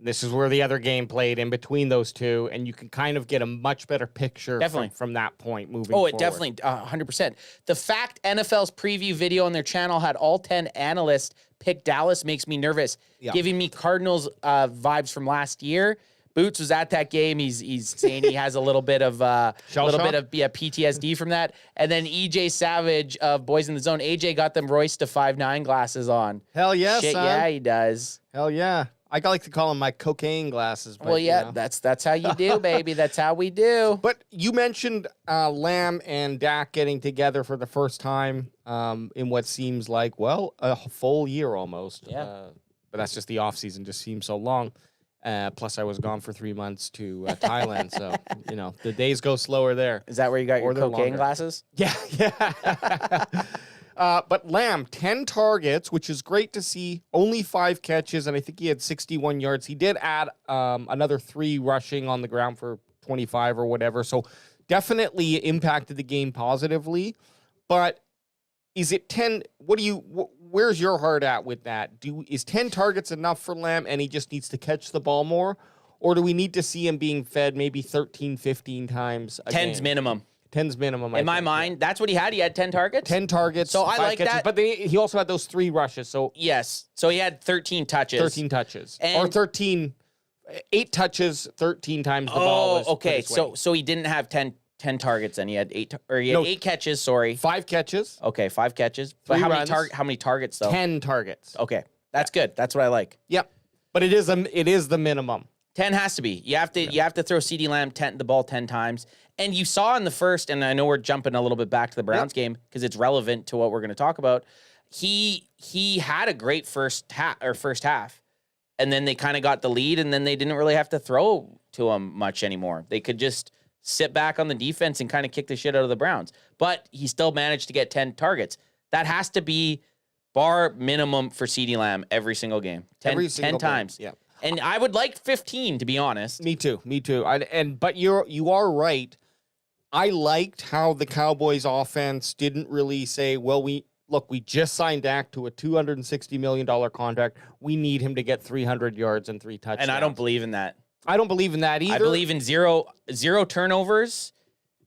this is where the other game played in between those two, and you can kind of get a much better picture from that point moving forward. Oh, it definitely, 100%. The fact NFL's preview video on their channel had all 10 analysts pick Dallas makes me nervous, giving me Cardinals vibes from last year. Boots was at that game. He's saying he has a little bit of PTSD from that. And then EJ Savage of Boys in the Zone. AJ got them Royce to 5'9" glasses on. Hell yeah, Shit, son. yeah, he does. Hell yeah. I like to call them my cocaine glasses. But, well, yeah, that's how you do, baby. That's how we do. But you mentioned Lamb and Dak getting together for the first time in what seems like, a full year almost. Yeah. But that's just the offseason just seems so long. Plus, I was gone for 3 months to Thailand, so, the days go slower there. Is that where you got your cocaine glasses? Yeah. But Lamb, 10 targets, which is great to see. Only 5 catches, and I think he had 61 yards. He did add another 3 rushing on the ground for 25 or whatever, so definitely impacted the game positively. But is it 10? Where's your heart at with that? Is 10 targets enough for Lamb and he just needs to catch the ball more? Or do we need to see him being fed maybe 13, 15 times a 10's game? minimum. 10's minimum. In my mind, that's what he had. He had 10 targets. 10 targets. So I like catches, that. But he also had those 3 rushes. So yes. So he had 13 touches. 13 touches. And 8 touches, 13 times the ball. Oh, okay. So he didn't have 10 targets then. He had 8 catches, sorry. 5 catches. Okay, 5 catches. But how many targets though? 10 targets. Okay. That's good. That's what I like. Yep. But it is the minimum. 10 has to be. You have to throw CeeDee Lamb the ball 10 times. And you saw in the first, and I know we're jumping a little bit back to the Browns game because it's relevant to what we're going to talk about. He had a great first half. And then they kind of got the lead, and then they didn't really have to throw to him much anymore. They could just sit back on the defense and kind of kick the shit out of the Browns. But he still managed to get 10 targets. That has to be bar minimum for CeeDee Lamb every single game. 10 times. Yeah. And I would like 15, to be honest. Me too. But you are right. I liked how the Cowboys offense didn't really say, well, we just signed Dak to a $260 million contract. We need him to get 300 yards and 3 touchdowns. And I don't believe in that. I don't believe in that either. I believe in zero turnovers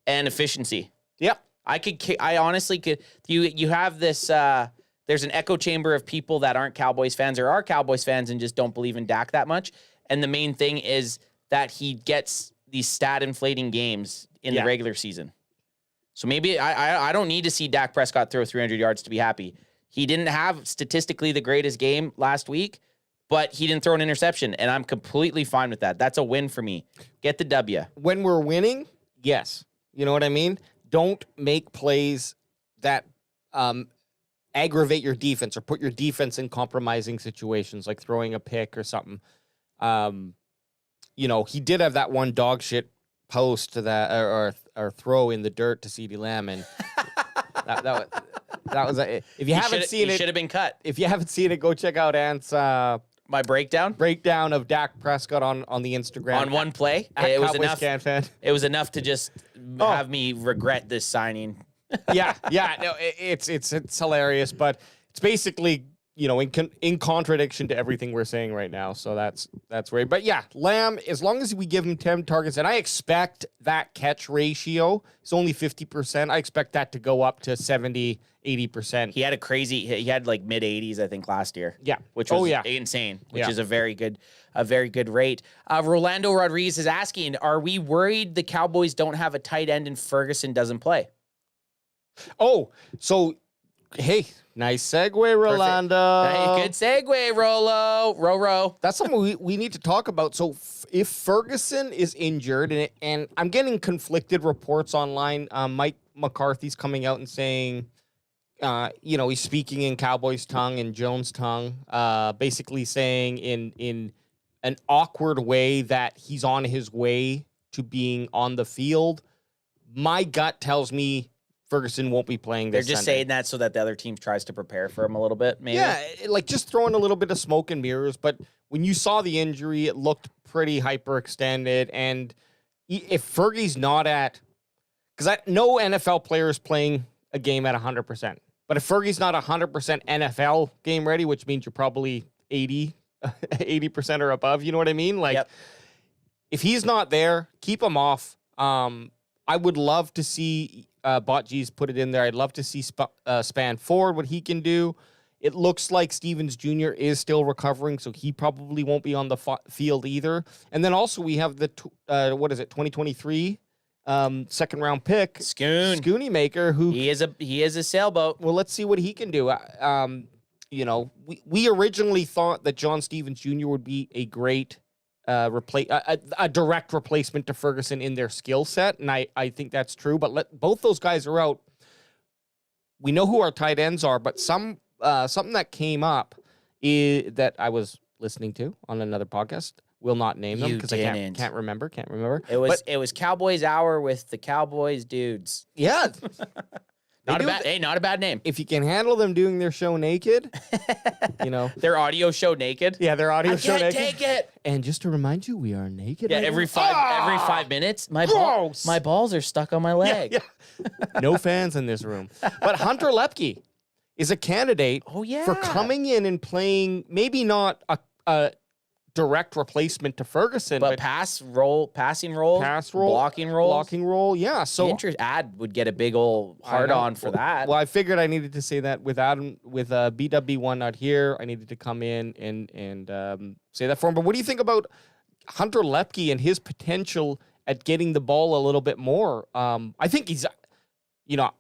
and efficiency. Yep. I honestly could. You have this. There's an echo chamber of people that aren't Cowboys fans or are Cowboys fans and just don't believe in Dak that much. And the main thing is that he gets these stat inflating games in the regular season. So maybe I don't need to see Dak Prescott throw 300 yards to be happy. He didn't have statistically the greatest game last week, but he didn't throw an interception, and I'm completely fine with that. That's a win for me. Get the W. When we're winning, yes. You know what I mean? Don't make plays that aggravate your defense or put your defense in compromising situations, like throwing a pick or something. He did have that one dog shit post to that or throw in the dirt to CeeDee Lamb, and that was if you haven't seen it, should have been cut. If you haven't seen it, go check out Ant's my breakdown of Dak Prescott on the Instagram on one play. It was enough. It was enough to just have me regret this signing. No, it's hilarious, but it's basically in contradiction to everything we're saying right now. So that's great. But yeah, Lamb, as long as we give him 10 targets, and I expect that catch ratio is only 50%. I expect that to go up to 70, 80%. He had like mid 80s, I think, last year. Yeah. Which was insane, which is a very good rate. Rolando Rodriguez is asking, are we worried the Cowboys don't have a tight end and Ferguson doesn't play? Oh, so hey, nice segue, Rolando. Hey, good segue, Roro. That's something we need to talk about. So if Ferguson is injured, and I'm getting conflicted reports online, Mike McCarthy's coming out and saying, he's speaking in Cowboys tongue and Jones tongue, basically saying in an awkward way that he's on his way to being on the field. My gut tells me Ferguson won't be playing this They're just Sunday. saying that so that the other team tries to prepare for him a little bit, maybe? Yeah, like just throwing a little bit of smoke and mirrors. But when you saw the injury, it looked pretty hyperextended. And if Fergie's not at... Because no NFL player is playing a game at 100%. But if Fergie's not 100% NFL game ready, which means you're probably 80% or above, you know what I mean? Like, if he's not there, keep him off. I would love to see... Botjees put it in there. I'd love to see Span Ford, what he can do. It looks like Stevens Jr. is still recovering, so he probably won't be on the field either. And then also we have the 2023 second round pick, Scoonie Maker, who he is a sailboat. Well, let's see what he can do. We originally thought that John Stevens Jr. would be a great a direct replacement to Ferguson in their skill set, and I think that's true. But both those guys are out. We know who our tight ends are, but something that came up that I was listening to on another podcast. Will not name them because I can't remember. It was Cowboys Hour with the Cowboys dudes. Yeah. Not a bad name. If you can handle them doing their show naked, their audio show naked. Yeah, their audio show naked. I can't take it. And just to remind you, we are naked. Yeah, right every now. 5 minutes, my balls are stuck on my leg. Yeah. No fans in this room. But Hunter Lepke is a candidate for coming in and playing maybe not a direct replacement to Ferguson, but passing role, blocking role. Yeah, so Ad would get a big old hard on for that. Well, I figured I needed to say that with BW1 not here. I needed to come in and say that for him. But what do you think about Hunter Lepke and his potential at getting the ball a little bit more? I think he's.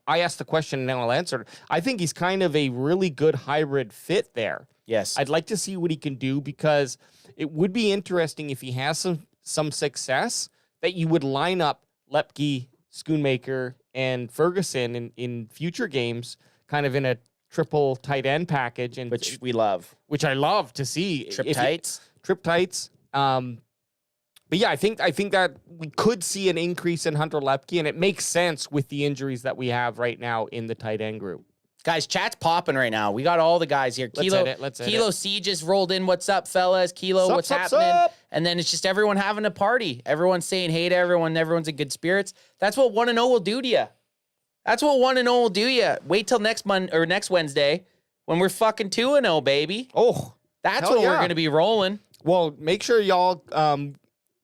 I asked the question and now I'll answer it. I think he's kind of a really good hybrid fit there. Yes. I'd like to see what he can do because it would be interesting if he has some success that you would line up Lepke, Schoonmaker, and Ferguson in future games, kind of in a triple tight end package, and Which we love. which I love to see. Trip tights. Trip tights. But yeah, I think that we could see an increase in Hunter Lepke, and it makes sense with the injuries that we have right now in the tight end group. Guys, chat's popping right now. We got all the guys here. Let's hit Kilo it. C just rolled in. What's up, fellas? Kilo, what's happening? Sup? And then it's just everyone having a party. Everyone's saying hey to everyone. Everyone's in good spirits. That's what 1-0 will do to you. That's what 1-0 will do to you. Wait till next Wednesday when we're fucking 2-0, baby. Oh, That's hell when we're yeah. going to be rolling. Well, make sure y'all,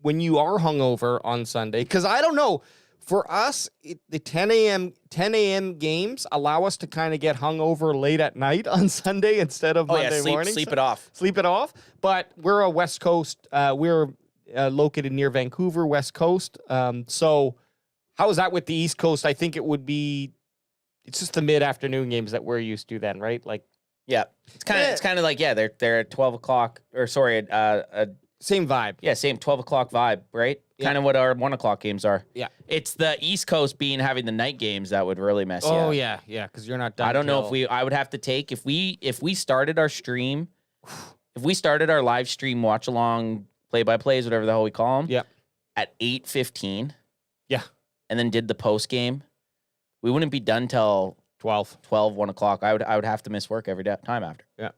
when you are hungover on Sunday, because I don't know, for us, the 10 a.m. games allow us to kind of get hungover late at night on Sunday instead of Monday morning. Sleep it off. Sleep it off. But we're a West Coast. We're located near Vancouver, West Coast. So how is that with the East Coast? I think it would be. It's just the mid-afternoon games that we're used to then, right? Like, Yeah, it's kind of like they're at 12 o'clock or sorry, same vibe. yeah, same 12 o'clock vibe, right? Yeah. Kind of what our 1 o'clock games are. Yeah. It's the East Coast having the night games that would really mess you Oh up. yeah, because you're not done. I don't know till- I would have to take if we started our stream, if we started our live stream watch along play by plays, whatever the hell we call them, Yeah. at 8:15, Yeah. and then did the post game, we wouldn't be done till 12. 1 o'clock. I would have to miss work every time after. Yeah.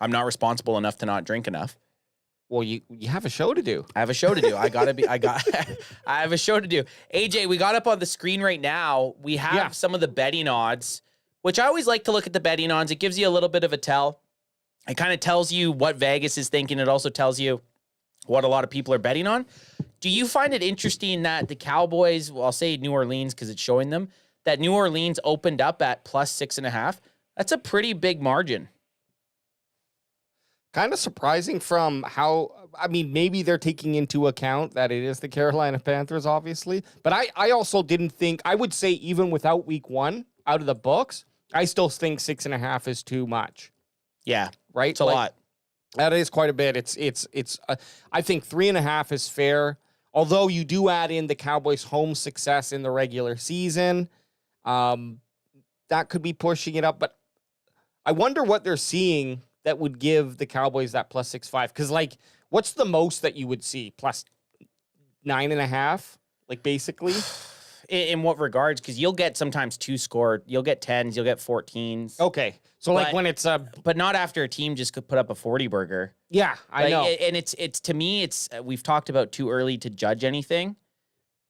I'm not responsible enough to not drink enough. Well, you have a show to do. I have a show to do. I have a show to do. AJ, we got up on the screen right now. We have some of the betting odds, which I always like to look at the betting odds. It gives you a little bit of a tell. It kind of tells you what Vegas is thinking. It also tells you what a lot of people are betting on. Do you find it interesting that the Cowboys, well, I'll say New Orleans because it's showing them, that New Orleans opened up at plus 6.5? That's a pretty big margin. Kind of surprising from how, I mean, maybe they're taking into account that it is the Carolina Panthers, obviously. But I also didn't think, I would say even without week 1 out of the books, I still think 6.5 is too much. Yeah, Right? it's a lot. That is quite a bit. I think 3.5 is fair. Although you do add in the Cowboys' home success in the regular season, that could be pushing it up. But I wonder what they're seeing that would give the Cowboys that plus 6.5. Because, like, what's the most that you would see? Plus 9.5? Like, basically? In what regards? Because you'll get sometimes 2 scored. You'll get 10s. You'll get 14s. Okay. So, like, when it's a... But not after a team just could put up a 40 burger. Yeah, I know. And it's to me, it's we've talked about too early to judge anything.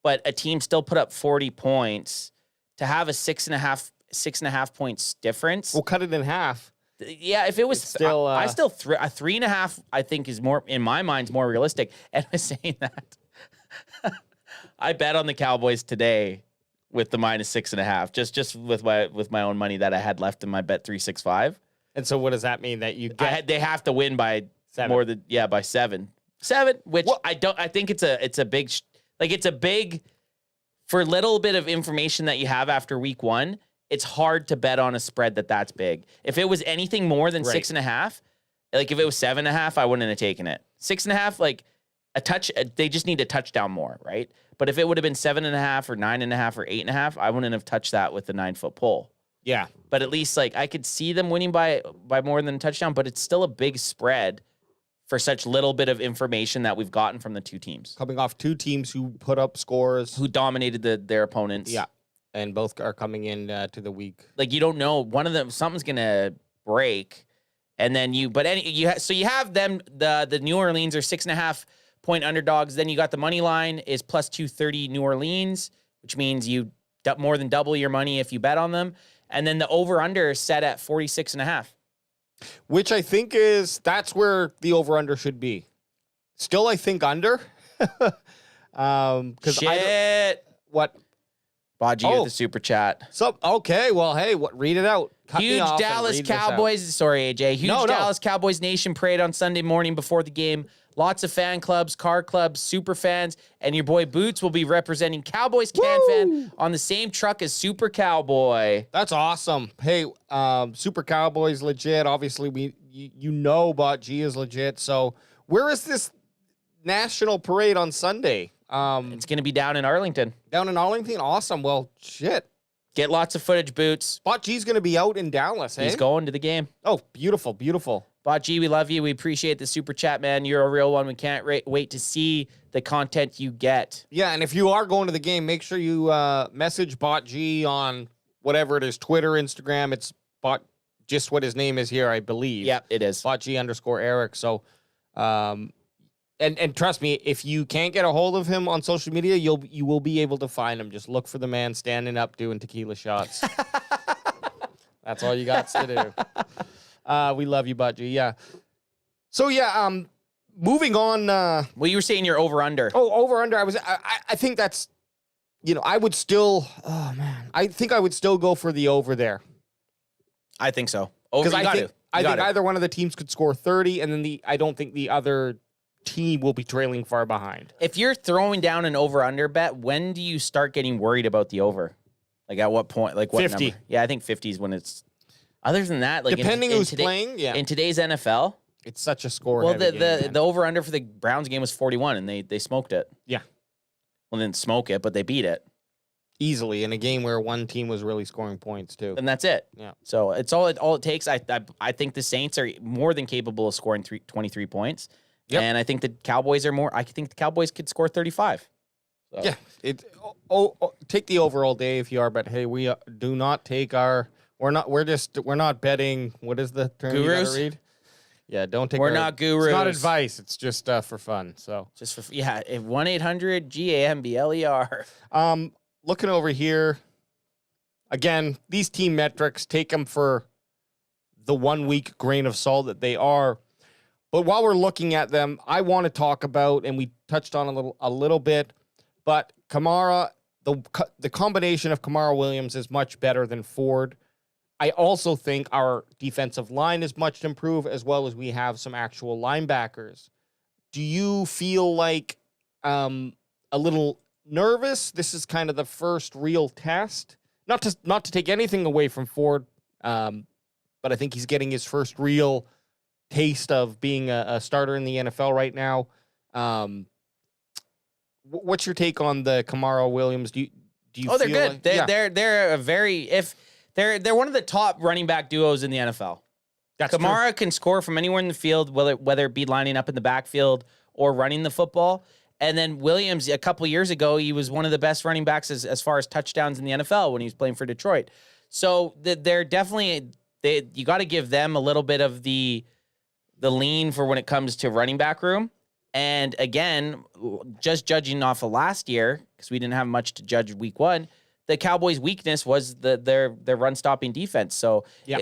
But a team still put up 40 points to have a 6.5 points difference. We'll cut it in half. Yeah, if it was still, I still a 3.5. I think is more in my mind's more realistic. And I'm saying that I bet on the Cowboys today with the minus 6.5, just with my own money that I had left in my bet 365. And so what does that mean? That you get... They have to win by 7. more than by 7, which I think it's a big it's a big for a little bit of information that you have after week 1. It's hard to bet on a spread that's big. If it was anything more than 6.5, like if it was 7.5, I wouldn't have taken it. 6.5, like a touch, they just need a touchdown more, right? But if it would have been 7.5 or 9.5 or 8.5, I wouldn't have touched that with the 9-foot pole. Yeah. But at least like I could see them winning by more than a touchdown, but it's still a big spread for such little bit of information that we've gotten from the two teams. Coming off 2 teams who put up scores. Who dominated their opponents. Yeah. And both are coming in to the week. Like you don't know, one of them, something's going to break. And then you have them, the New Orleans are 6.5 point underdogs. Then you got the money line is plus 230 New Orleans, which means you more than double your money if you bet on them. And then the over-under is set at 46.5. Which I think that's where the over-under should be. Still, I think under. Shit. What? Baji with the super chat. So, okay, well, hey, read it out. Cut me Huge off and Dallas read this out. Cowboys. Sorry, AJ. Huge Dallas Cowboys Nation parade on Sunday morning before the game. lots of fan clubs, car clubs, super fans, and your boy Boots will be representing Cowboys Can-Fan on the same truck as Super Cowboy. That's awesome. Hey, Super Cowboys legit. Obviously, you know Bot G is legit. So where is this national parade on Sunday? It's going to be down in Arlington. Down in Arlington? Awesome. Well, shit. Get lots of footage, Boots. Bot G's going to be out in Dallas, hey? He's going to the game. Oh, beautiful, beautiful. Bot G, we love you. We appreciate the super chat, man. You're a real one. We can't wait to see the content you get. Yeah, and if you are going to the game, make sure you message Bot G on whatever it is, Twitter, Instagram. It's Bot, just what his name is here, I believe. Yep, it is. Bot G _Eric. So, and trust me, if you can't get a hold of him on social media, you will be able to find him. Just look for the man standing up doing tequila shots. That's all you got to do. We love you, Bot G. Yeah. So yeah, moving on. Well, you were saying you're over under. Oh, over under. I think that's, I would still. Oh man, I think I would still go for the over there. I think so. Over. Because I think either one of the teams could score 30, and then I don't think the other team will be trailing far behind. If you're throwing down an over-under bet, when do you start getting worried about the over? Like at what point? Like what 50. number? Yeah, I think 50 is when it's. Other than that, like depending who's playing, yeah. In today's NFL, it's such a score. Well, the over-under for the Browns game was 41, and they smoked it. Yeah. Well, they didn't smoke it, but they beat it easily in a game where one team was really scoring points too. And that's it. Yeah. So it's all it takes. I think the Saints are more than capable of scoring 23 points. Yep. And I think the Cowboys are more. I think the Cowboys could score 35. So. Yeah. Take the over all day if you are, but hey, we do not take our. We're not betting. What is the term gurus? You gotta read? Yeah, don't take. We're not gurus. It's not advice. It's just for fun. So just for 1-800-GAMBLER. Looking over here, again, these team metrics, take them for the 1 week grain of salt that they are. But while we're looking at them, I want to talk about, and we touched on a little bit, but Kamara, the combination of Kamara Williams is much better than Ford. I also think our defensive line is much improved, as well as we have some actual linebackers. Do you feel like a little nervous? This is kind of the first real test. Not to take anything away from Ford, but I think he's getting his first real taste of being a starter in the NFL right now. What's your take on the Kamara Williams? Do you? Oh, they're feel good. Like, They're a very they're one of the top running back duos in the NFL. That's Kamara true. can score from anywhere in the field, whether it be lining up in the backfield or running the football. And then Williams, a couple years ago, he was one of the best running backs as far as touchdowns in the NFL when he was playing for Detroit. So they're definitely you got to give them a little bit of the lean for when it comes to running back room. And again, just judging off of last year, because we didn't have much to judge week one, the Cowboys' weakness was their run stopping defense. So yeah.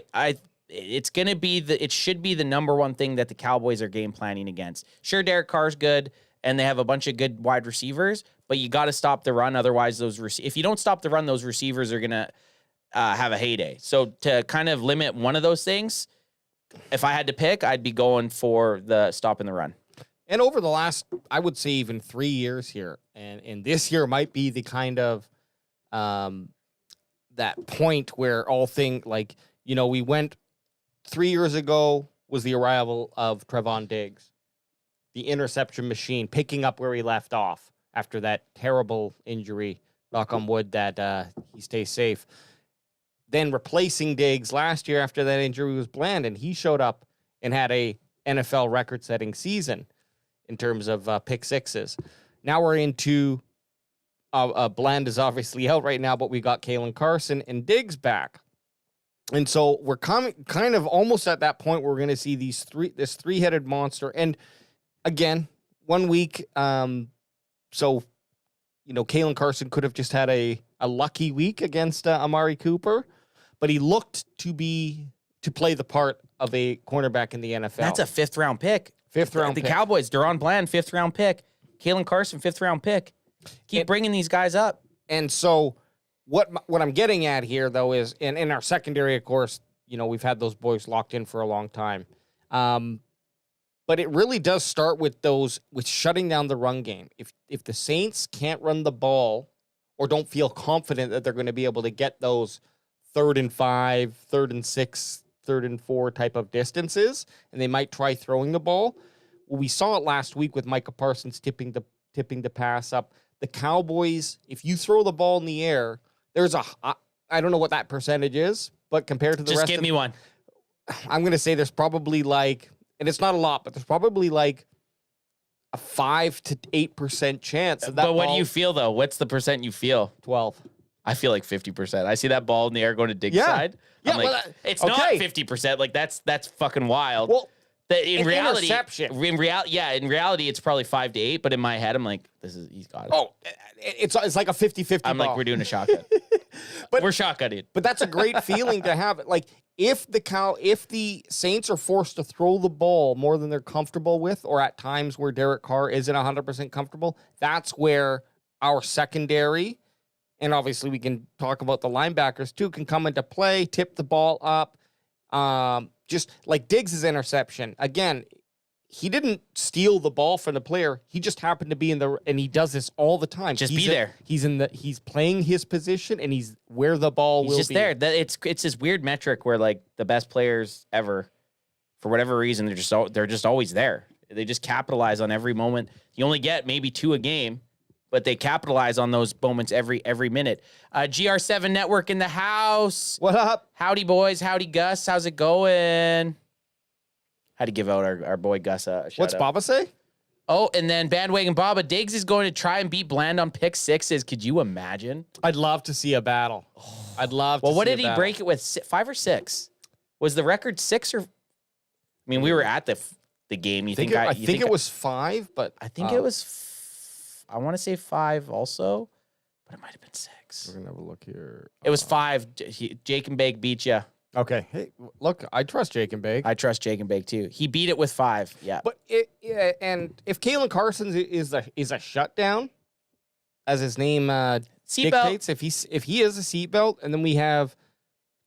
It's going to be it should be the number one thing that the Cowboys are game planning against. Sure, Derek Carr's good, and they have a bunch of good wide receivers, but you got to stop the run. Otherwise, if you don't stop the run, those receivers are going to have a heyday. So to kind of limit one of those things, if I had to pick, I'd be going for the stopping the run. And over the last, I would say even 3 years here, and this year might be the kind of that point where we went 3 years ago was the arrival of Trevon Diggs, the interception machine, picking up where he left off after that terrible injury. Knock on wood that he stays safe. Then replacing Diggs last year after that injury was Bland, and he showed up and had a NFL record-setting season in terms of pick sixes. Now we're into Bland is obviously out right now, but we got Kalen Carson and Diggs back. And so we're kind of almost at that point where we're going to see this three-headed monster. And again, 1 week. Kalen Carson could have just had a lucky week against Amari Cooper, but he looked to play the part of a cornerback in the NFL. That's a 5th round pick. The Cowboys, Deron Bland, 5th round pick. Kalen Carson, 5th round pick. Keep bringing these guys up. And so what I'm getting at here, though, is in our secondary, of course, we've had those boys locked in for a long time. But it really does start with shutting down the run game. If the Saints can't run the ball or don't feel confident that they're going to be able to get those 3rd and 5, 3rd and 6, 3rd and 4 type of distances, and they might try throwing the ball. Well, we saw it last week with Micah Parsons tipping the pass up. The Cowboys, if you throw the ball in the air, there's I don't know what that percentage is, but compared to the rest Just give me one. I'm going to say there's probably and it's not a lot, but there's probably a 5 to 8% chance of that. But what do you feel though? What's the percent you feel? 12. I feel like 50%. I see that ball in the air going to Diggs' side. I'm like, it's not 50%. Like that's fucking wild. Well, in reality, interception. in reality, it's probably 5 to 8. But in my head, I'm like, he's got it. Oh, it's like a 50-50 I'm ball. like, we're doing a shotgun. We're shotgunning. But that's a great feeling to have. Like if the Saints are forced to throw the ball more than they're comfortable with, or at times where Derek Carr isn't 100% comfortable, that's where our secondary, and obviously we can talk about the linebackers too, can come into play, tip the ball up. Just like Diggs' interception. Again, he didn't steal the ball from the player. He just happened to be and he does this all the time. Be there. He's playing his position and he's where the ball will be. He's just there. It's this weird metric where like the best players ever, for whatever reason, they're just always there. They just capitalize on every moment. You only get maybe 2 a game, but they capitalize on those moments every minute. GR7 Network in the house. What up? Howdy, boys. Howdy, Gus. How's it going? Had to give out our boy Gus a shout What's out. Baba say? Oh, and then Bandwagon Baba, Diggs is going to try and beat Bland on pick 6s. Could you imagine? I'd love to see a battle. I'd love to see what a did he battle. break it with? 5 or 6? Was the record 6 or... I mean, we were at the game. I think it was 5, but... I think it was... I want to say 5 also, but it might have been 6. We're going to have a look here. It was 5. Jake and Bake beat you. Okay. Hey, look, I trust Jake and Bake. I trust Jake and Bake too. He beat it with 5. Yeah. But and if Kalen Carson is a shutdown, as his name dictates, if he is a seatbelt, and then we have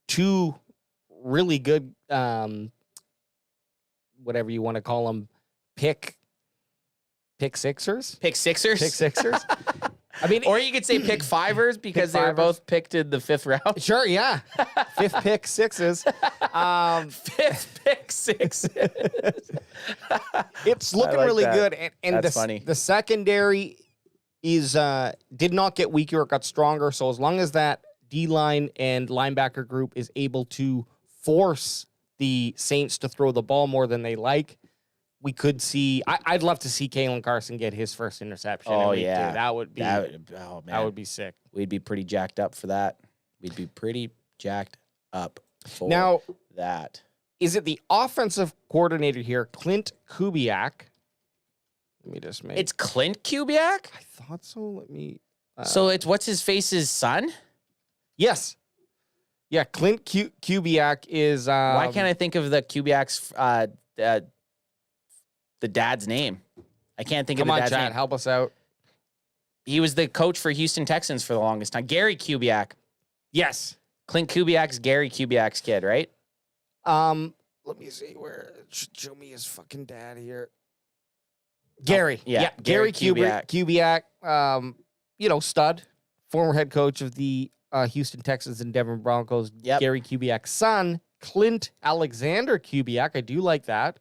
2 really good, whatever you want to call them, pick sixers. Pick 6ers? Pick sixers. I mean, or you could say pick 5ers because they were both picked in the 5th round. Sure, yeah. 5th pick 6s. 5th pick 6s. It's looking really good. And That's funny. The secondary did not get weaker, it got stronger. So as long as that D-line and linebacker group is able to force the Saints to throw the ball more than they like, we could see. I'd love to see Kalen Carson get his first interception. Oh, in week 2. yeah. That would be. Oh, man. That would be sick. We'd be pretty jacked up for that. We'd be pretty jacked up for Now, that. Is it the offensive coordinator here, Clint Kubiak? Let me just make. It's Clint Kubiak? I thought so. Let me. So it's what's his face's son? Yes. Yeah, Clint Kubiak is. Why can't I think of the Kubiak's the dad's name? I can't think of the dad's Chad, name. help us out. He was the coach for Houston Texans for the longest time. Gary Kubiak. Yes. Clint Kubiak's Gary Kubiak's kid, right? Let me see where. Show me his fucking dad here. Gary. Yeah, Gary Kubiak. Kubiak, stud, former head coach of the Houston Texans and Denver Broncos. Yep. Gary Kubiak's son, Clint Alexander Kubiak. I do like that.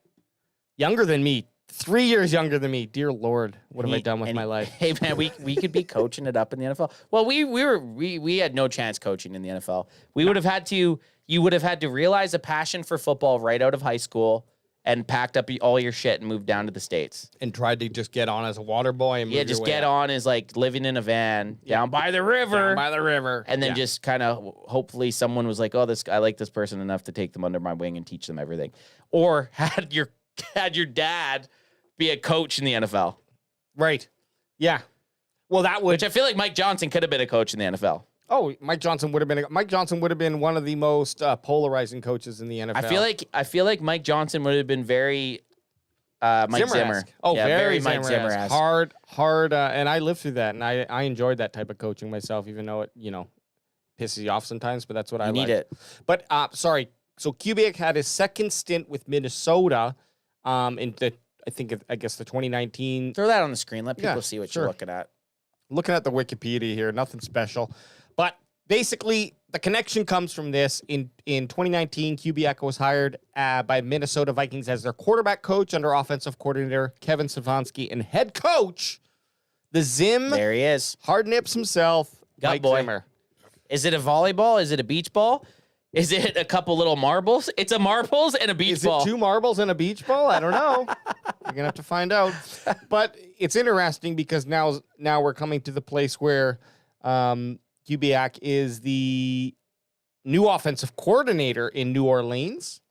Younger than me. 3 years younger than me. Dear Lord, what have I done with my life? Hey man, we could be coaching it up in the NFL. Well, we had no chance coaching in the NFL. You would have had to realize a passion for football right out of high school and packed up all your shit and moved down to the States. And tried to just get on as a water boy and just get on as like living in a van down by the river. And then just kind of hopefully someone was like, "Oh, I like this person enough to take them under my wing and teach them everything." Or had your dad be a coach in the NFL. Right. Yeah. Well, that would. Which I feel like Mike Johnson could have been a coach in the NFL. Oh, Mike Johnson would have been one of the most polarizing coaches in the NFL. I feel like Mike Johnson would have been very Mike Zimmer. Oh, yeah, very Mike Zimmer-esque. Hard, and I lived through that, and I enjoyed that type of coaching myself, even though it pisses you off sometimes. But that's what I need like. it. But sorry, so Kubiak had his second stint with Minnesota in the I guess the 2019. Throw that on the screen. Let people Yeah, see what sure. you're looking at. Looking at the Wikipedia here, nothing special. But basically, the connection comes from this. In 2019, Kubiak was hired by Minnesota Vikings as their quarterback coach under offensive coordinator Kevin Stefanski and head coach, the Zim There he is. hard nips himself, Gut Mike boy. Zimmer. Is it a volleyball? Is it a beach ball? Is it a couple little marbles? It's a marbles and a beach Is ball. it 2 marbles and a beach ball? I don't know. You're gonna have to find out. But it's interesting because now we're coming to the place where Kubiak is the new offensive coordinator in New Orleans,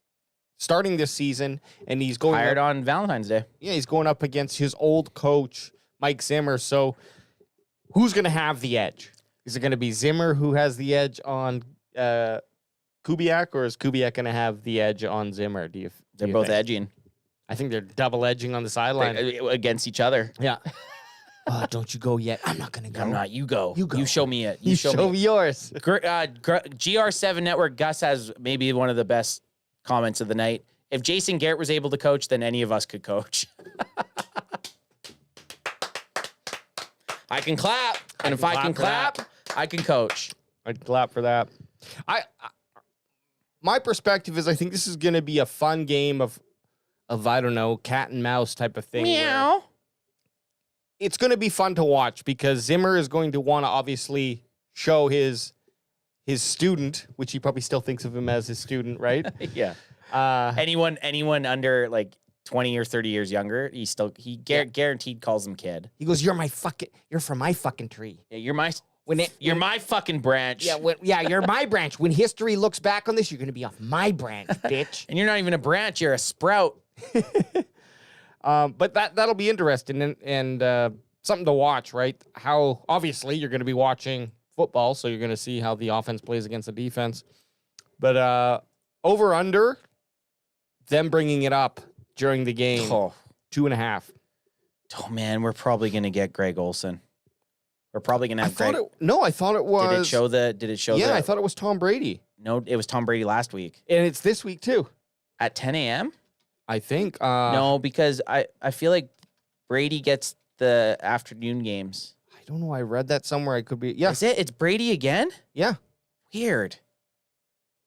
starting this season, and he's going Hired up, on Valentine's Day. yeah, he's going up against his old coach Mike Zimmer. So, who's gonna have the edge? Is it gonna be Zimmer who has the edge on Kubiak, or is Kubiak going to have the edge on Zimmer? They're both edging I think they're double edging on the sideline. against each other. Yeah. Don't you go yet. I'm not going to go. I'm not. You go. You go. You show me it. You show me yours. GR7 Network, Gus has maybe one of the best comments of the night. If Jason Garrett was able to coach, then any of us could coach. I can clap. And if I can clap, I can coach. I'd clap for that. My perspective is I think this is going to be a fun game of I don't know, cat and mouse type of thing. Meow. It's going to be fun to watch because Zimmer is going to want to obviously show his student, which he probably still thinks of him as his student, right? Yeah. Anyone under like 20 or 30 years younger, he guaranteed calls them kid. He goes, you're from my fucking tree. Yeah, you're my You're my fucking branch. Yeah, you're my branch. When history looks back on this, you're going to be off my branch, bitch. And you're not even a branch, you're a sprout. But that'll be interesting and something to watch, right? How obviously you're going to be watching football, so you're going to see how the offense plays against the defense. But over under them bringing it up during the game, 2.5. Oh man, we're probably gonna get Greg Olsen. We're probably gonna have Greg. I thought it was. Did it show? Yeah, I thought it was Tom Brady. No, it was Tom Brady last week And it's this week too, at 10 a.m. I think. No, because I feel like Brady gets the afternoon games. I don't know. I read that somewhere. I could be. Yeah. Is it? It's Brady again? Yeah. Weird.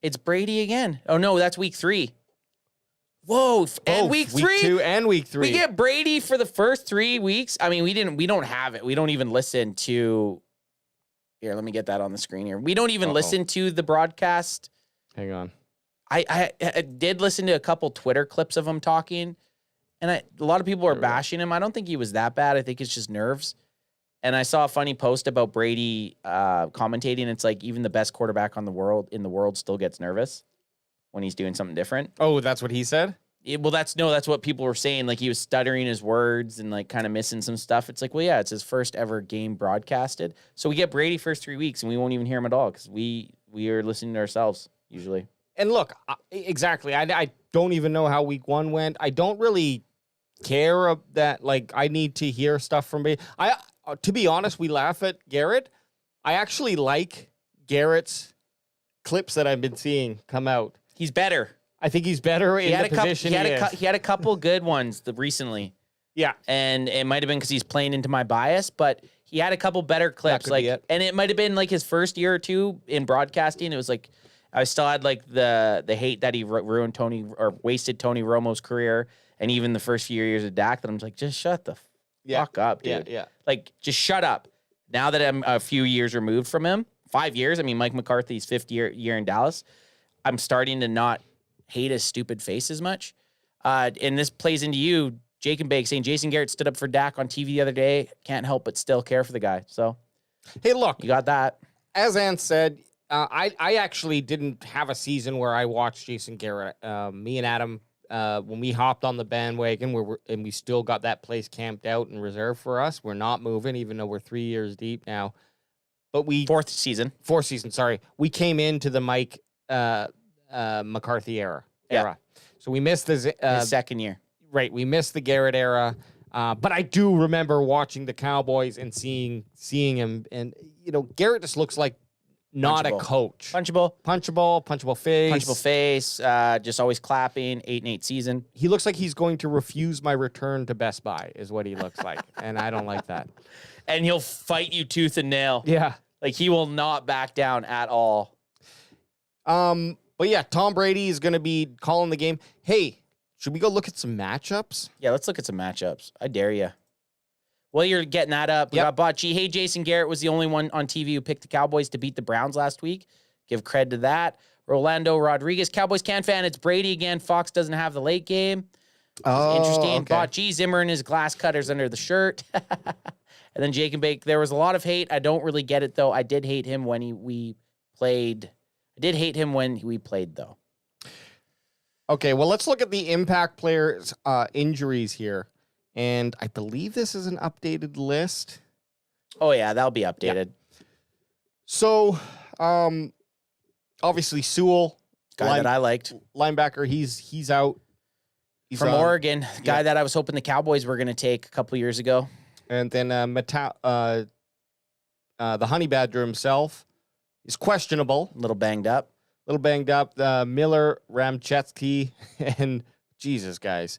It's Brady again. Oh no, that's week 3. Whoa, and week 3, week 2 and week 3. we get Brady for the first 3 weeks. I mean, we don't have it. We don't even listen to. Here, let me get that on the screen here. We don't even listen to the broadcast. Hang on. I did listen to a couple Twitter clips of him talking, and a lot of people are bashing him. I don't think he was that bad. I think it's just nerves. And I saw a funny post about Brady commentating. It's like even the best quarterback in the world still gets nervous when he's doing something different. Oh, that's what he said? Well, that's what people were saying. Like he was stuttering his words and like kind of missing some stuff. It's like, well, yeah, it's his first ever game broadcasted. So we get Brady first 3 weeks and we won't even hear him at all because we are listening to ourselves usually. And look, exactly. I don't even know how week 1 went. I don't really care that. Like I need to hear stuff from Brady. To be honest, we laugh at Garrett. I actually like Garrett's clips that I've been seeing come out. He's better. I think he's better in the position he is. He had a couple good ones recently. Yeah. And it might have been because he's playing into my bias, but he had a couple better clips. And it might have been like his first year or two in broadcasting. It was like, I still had like the hate that he ruined wasted Tony Romo's career. And even the first few years of Dak, that I'm like, just shut the fuck up, dude. Yeah. Like, just shut up. Now that I'm a few years removed from him, 5 years. I mean, Mike McCarthy's fifth year in Dallas. I'm starting to not hate his stupid face as much. And this plays into you, Jake and Bake, saying Jason Garrett stood up for Dak on TV the other day. Can't help but still care for the guy. So, hey, look. You got that. As Ann said, I actually didn't have a season where I watched Jason Garrett. Me and Adam, when we hopped on the bandwagon, and we still got that place camped out and reserved for us. We're not moving, even though we're 3 years deep now. But Fourth season, sorry. We came into the Mike McCarthy era. So we missed his second year. Right, we missed the Garrett era. But I do remember watching the Cowboys and seeing him. And, Garrett just looks like not a Punchable. coach. Punchable Punchable face. just always clapping, 8-8 season. He looks like he's going to refuse my return to Best Buy, is what he looks like. And I don't like that. And he'll fight you tooth and nail. Yeah. Like, he will not back down at all. But yeah, Tom Brady is going to be calling the game. Hey, should we go look at some matchups? Yeah, let's look at some matchups. I dare you. Well, you're getting that up. We got Bocce. Hey, Jason Garrett was the only one on TV who picked the Cowboys to beat the Browns last week. Give credit to that. Rolando Rodriguez, Cowboys can fan. It's Brady again. Fox doesn't have the late game. Oh, Interesting. okay. Bocce, Zimmer and his glass cutters under the shirt. And then Jake and Bake. There was a lot of hate. I don't really get it, though. I did hate him when we played. I did hate him when we played, though. Okay, well, let's look at the impact players' injuries here. And I believe this is an updated list. Oh, yeah, that'll be updated. Yeah. So, obviously, Sewell. Guy that I liked. Linebacker, he's out. He's From Oregon. Guy that I was hoping the Cowboys were going to take a couple years ago. And then the Honey Badger himself is questionable. A little banged up. Miller, Ramchetsky, and Jesus, guys.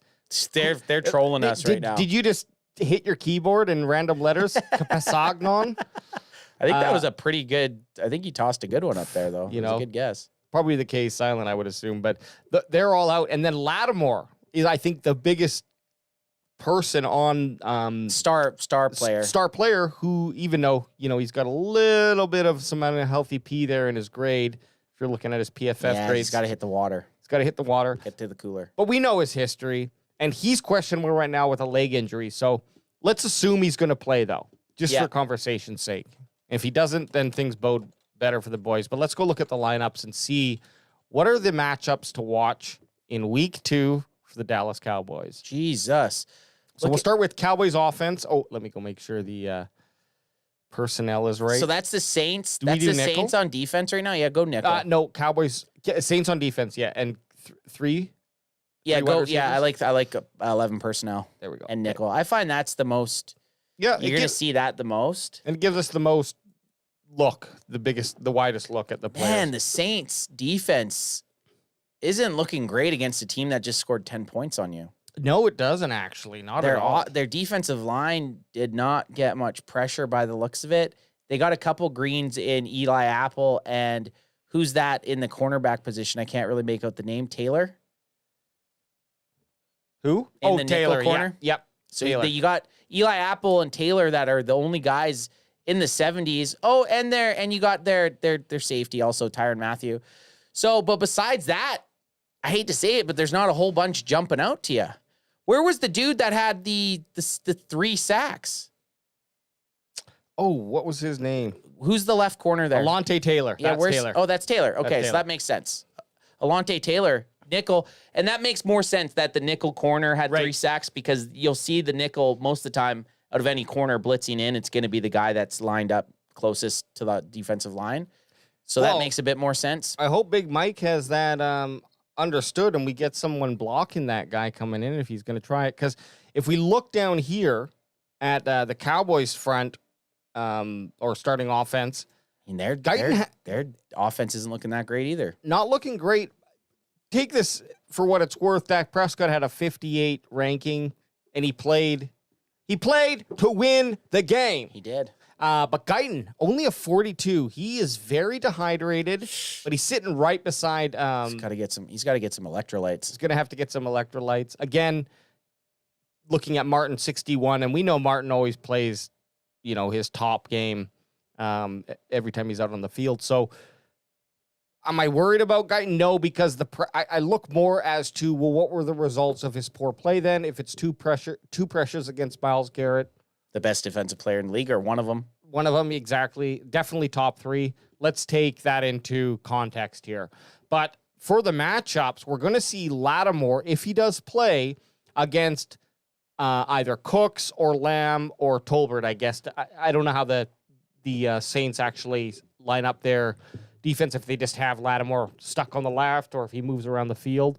They're trolling us right now. Did you just hit your keyboard in random letters? Capasagnon? I think that was a pretty good. I think you tossed a good one up there, though. You It was know, a good guess. Probably the case silent, I would assume. But they're all out. And then Lattimore is, I think, the biggest person on Star player. Star player who, even though, he's got a little bit of some unhealthy pee there in his grade, if you're looking at his PFF grades. He's got to hit the water. Get to the cooler. But we know his history, and he's questionable right now with a leg injury. So let's assume he's going to play, though, just for conversation's sake. If he doesn't, then things bode better for the boys. But let's go look at the lineups and see what are the matchups to watch in week 2 for the Dallas Cowboys. Jesus. So we'll start with Cowboys offense. Oh, let me go make sure the personnel is right. So that's the Saints. Do we That's do the nickel? Saints on defense right now. Yeah, go nickel. No, Cowboys, Saints on defense, yeah, and 3. yeah, three go. wide Yeah, receivers? I like 11 personnel There we go. and nickel. I find that's the most. Yeah, You're gonna see that the most. and it gives us the most look, the widest look at the players. Man, the Saints defense isn't looking great against a team that just scored 10 points on you. No, it doesn't actually. Not at all. Their defensive line did not get much pressure by the looks of it. They got a couple greens in Eli Apple, and who's that in the cornerback position? I can't really make out the name. Taylor? Who? In the nickel Taylor. corner? Yeah. Yep. So Taylor. you got Eli Apple and Taylor that are the only guys in the 70s. Oh, and you got their safety also, Tyrann Mathieu. So, but besides that, I hate to say it, but there's not a whole bunch jumping out to you. Where was the dude that had the 3 sacks? Oh, what was his name? Who's the left corner there? Alontae Taylor. Yeah, That's Taylor. Oh, that's Taylor. Okay, That's so Taylor. that makes sense. Alontae Taylor, nickel, and that makes more sense that the nickel corner had 3 sacks because you'll see the nickel most of the time out of any corner blitzing in, it's going to be the guy that's lined up closest to the defensive line. So that makes a bit more sense. I hope Big Mike has that understood and we get someone blocking that guy coming in if he's going to try it. Because if we look down here at the Cowboys front or starting offense, And their offense isn't looking that great either. not looking great. Take this for what it's worth. Dak Prescott had a 58 ranking, and he played to win the game. He did. But Guyton, only a 42. He is very dehydrated, but he's sitting right beside. He's got to get some electrolytes. He's going to have to get some electrolytes. Again, looking at Martin 61, and we know Martin always plays, his top game every time he's out on the field. So am I worried about Guyton? No, because I look more as to, well, what were the results of his poor play then? If it's two pressures against Myles Garrett. The best defensive player in the league, or one of them. One of them, exactly. Definitely top 3. Let's take that into context here. But for the matchups, we're going to see Lattimore, if he does play, against either Cooks or Lamb or Tolbert, I guess. I don't know how the Saints actually line up their defense, if they just have Lattimore stuck on the left or if he moves around the field.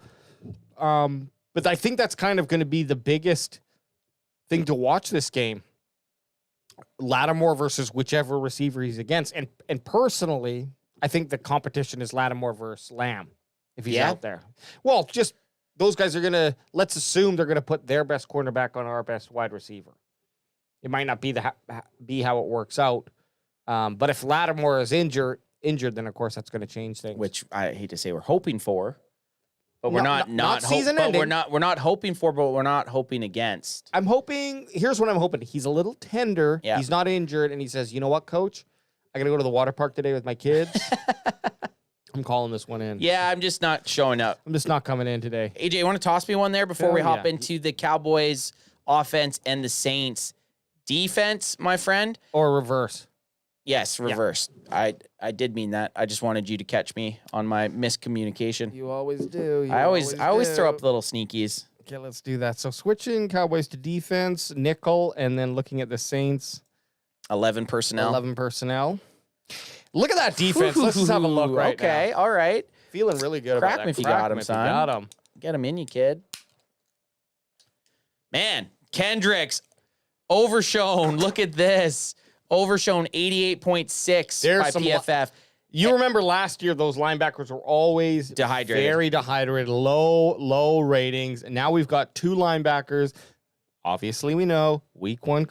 But I think that's kind of going to be the biggest thing to watch this game. Lattimore versus whichever receiver he's against. And personally, I think the competition is Lattimore versus Lamb if he's Yeah. out there. Well, just those guys are going to, let's assume they're going to put their best cornerback on our best wide receiver. It might not be be how it works out. But if Lattimore is injured, then of course that's going to change things. Which I hate to say we're hoping for, but we're not not season but ending. we're not hoping for, but we're not hoping against. I'm hoping, here's what I'm hoping. He's a little tender. Yeah. He's not injured. And he says, you know what, coach? I got to go to the water park today with my kids. I'm calling this one in. Yeah, I'm just not showing up. I'm just not coming in today. AJ, you want to toss me one there before we Hell hop yeah. into the Cowboys offense and the Saints defense, my friend? Or reverse. Yes, reverse. I did mean that. I just wanted you to catch me on my miscommunication. You always do. I always throw up little sneakies. Okay, let's do that. So switching Cowboys to defense, nickel, and then looking at the Saints, 11 personnel. 11 personnel. Look at that defense. Let's just have a look right Okay, now. all right. Feeling really good Crack about that. me if you got him, me if son. you got him. Get him in, you kid. Man, Kendricks, overshown. Look at this. Overshown 88.6 There's by some PFF. You remember last year, those linebackers were always Dehydrated. very dehydrated, low ratings. And now we've got two linebackers. Obviously, we know week one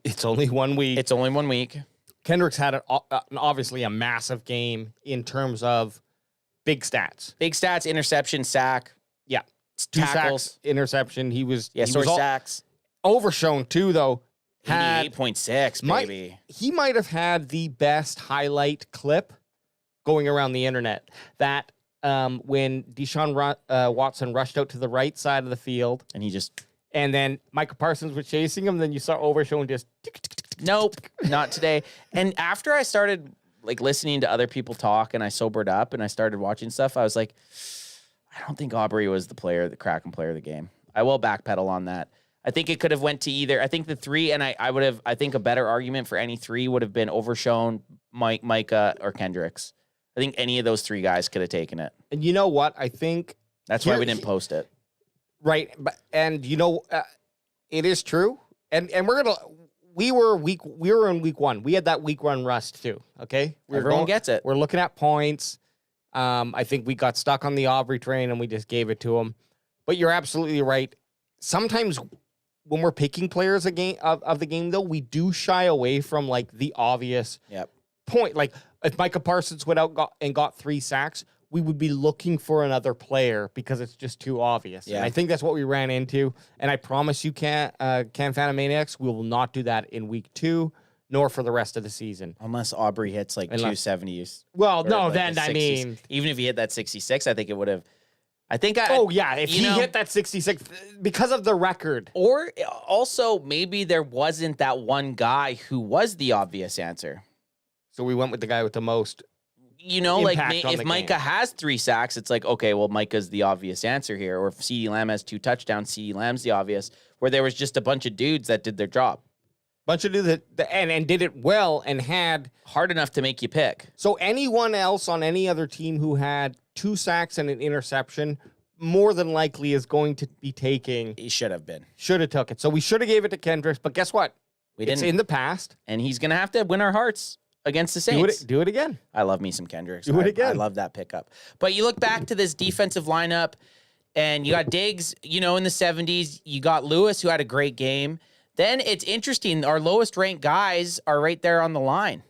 it's only 1 week. It's only 1 week. Kendricks had obviously a massive game in terms of big stats. Big stats, interception, sack. Yeah. Two Tackles. sacks, interception. He was Sacks. overshown too, though. 88.6, baby. He might have had the best highlight clip going around the internet. That when Deshaun Watson rushed out to the right side of the field, and then Micah Parsons was chasing him. Then you saw overshown just. Nope, not today. And after I started listening to other people talk, and I sobered up, and I started watching stuff, I was like, I don't think Aubrey was the Kraken player of the game. I will backpedal on that. I think it could have went to either. I think the three, and I think a better argument for any three would have been Overshown, Micah, or Kendricks. I think any of those three guys could have taken it. And you know what? I think that's why we didn't post it. Right, and it is true. And we were in week one. We had that week one rust too. Okay, Everyone gets it. We're looking at points. I think we got stuck on the Aubrey train and we just gave it to him. But you're absolutely right. Sometimes when we're picking players of the game, though, we do shy away from the obvious point. Like if Micah Parsons went out and got 3 sacks, we would be looking for another player because it's just too obvious. Yeah. And I think that's what we ran into. And I promise you, Can Fanamaniacs, we will not do that in week 2, nor for the rest of the season. Unless Aubrey hits 270s. Well, no, the then 60s. I mean, even if he hit that 66, I think it would have. If he hit that 66 because of the record. Or also maybe there wasn't that one guy who was the obvious answer. So we went with the guy with the most. If Micah has 3 sacks, it's okay, well, Micah's the obvious answer here. Or if CeeDee Lamb has 2 touchdowns, CeeDee Lamb's the obvious. Where there was just a bunch of dudes that did their job. Bunch of dudes and did it well and had hard enough to make you pick. So anyone else on any other team who had 2 sacks and an interception, more than likely is going to be taking. He should have been. Should have took it. So we should have gave it to Kendricks. But guess what? It's in the past, and he's gonna have to win our hearts against the Saints. Do it again. I love me some Kendricks. Do it again. I love that pickup. But you look back to this defensive lineup, and you got Diggs, in the 70s. You got Lewis, who had a great game. Then it's interesting. Our lowest ranked guys are right there on the line.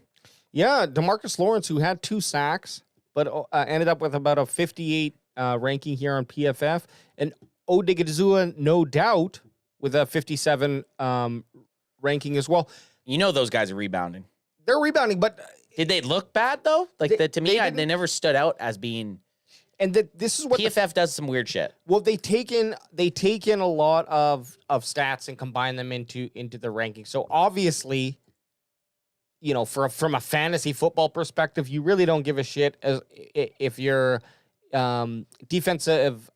Yeah, DeMarcus Lawrence, who had 2 sacks, but ended up with about a 58 ranking here on PFF. And Odigizua, no doubt, with a 57 ranking as well. Those guys are rebounding. They're rebounding, but did they look bad though? To me, they never stood out as being. And this is what PFF does some weird shit. Well, they take in a lot of stats and combine them into the ranking. So obviously, from a fantasy football perspective, you really don't give a shit as if your defensive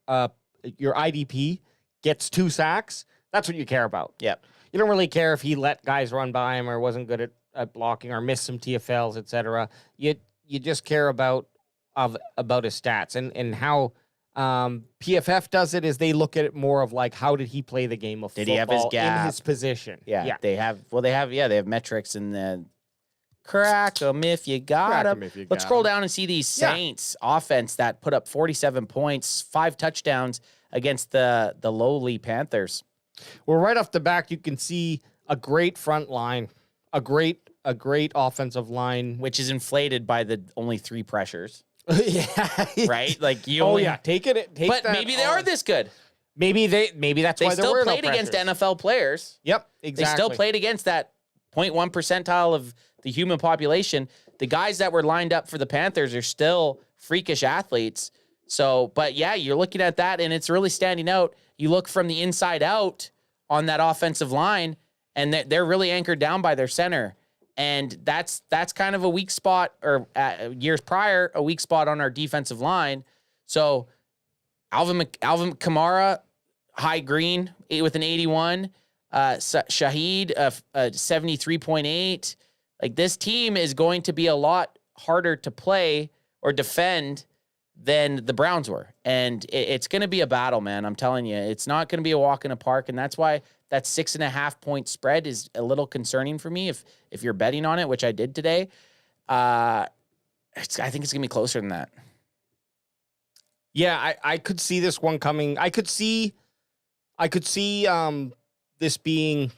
your IDP gets 2 sacks. That's what you care about. Yep. You don't really care if he let guys run by him or wasn't good at blocking or missed some TFLs, etc. You just care about his stats and how PFF does it is they look at it more of how did he play the game of football he have his gap in his position. Yeah. They have metrics and Crack them if you got Crack 'em them. if you Let's got scroll 'em. down and see these Saints offense that put up 47 points, 5 touchdowns against the lowly Panthers. Well, right off the back, you can see a great front line, a great offensive line. Which is inflated by the only 3 pressures, Yeah. right? Like you. Oh only, yeah, take it. Take but that maybe they all. are this good. Maybe that's They why there still were played no against pressures. NFL players. Yep, They exactly. still played against that 0.1 percentile of the human population. The guys that were lined up for the Panthers are still freakish athletes. So, but yeah, you're looking at that and it's really standing out. You look from the inside out on that offensive line and they're really anchored down by their center. And that's kind of a weak spot, or years prior, a weak spot on our defensive line. So Alvin Kamara, high green with an 81. Shaheed, 73.8. Like, this team is going to be a lot harder to play or defend than the Browns were. And it's going to be a battle, man. I'm telling you, it's not going to be a walk in the park. And that's why that 6.5 point spread is a little concerning for me. If you're betting on it, which I did today, I think it's going to be closer than that. Yeah, I could see this one coming. I could see this being,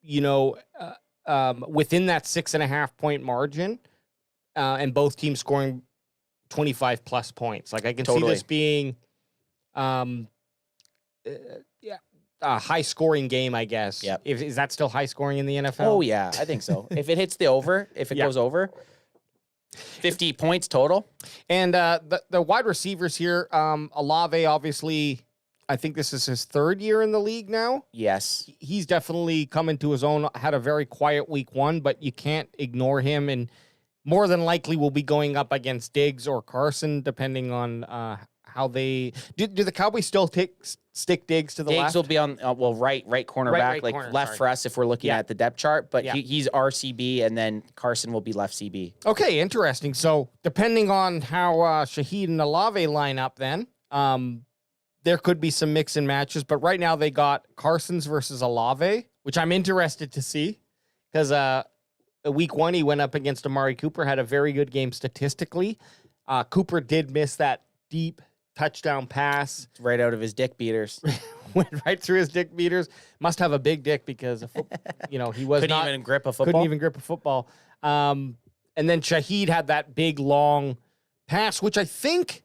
within that 6.5 point margin, and both teams scoring 25 plus points. Like, I can see this being, a high scoring game, I guess. Yep. Is that still high scoring in the NFL? Oh yeah, I think so. If it hits the over, if it goes over, 50 points total. And the wide receivers here, Olave, obviously, I think this is his 3rd year in the league now. Yes. He's definitely come into his own, had a very quiet week 1, but you can't ignore him. And more than likely will be going up against Diggs or Carson, depending on how they... Do the Cowboys still stick Diggs to the Diggs left? will be on, right cornerback, Right like corner, left sorry. for us if we're looking at the depth chart, but Yeah. he's RCB and then Carson will be left CB. Okay, interesting. So depending on how Shaheed and Olave line up then, there could be some mix and matches, but right now they got Carson's versus Olave, which I'm interested to see because week 1 he went up against Amari Cooper, had a very good game statistically. Cooper did miss that deep touchdown pass. Right out of his dick beaters. Went right through his dick beaters. Must have a big dick because he was Couldn't not even grip a football. couldn't even grip a football. And then Shaheed had that big long pass, which I think,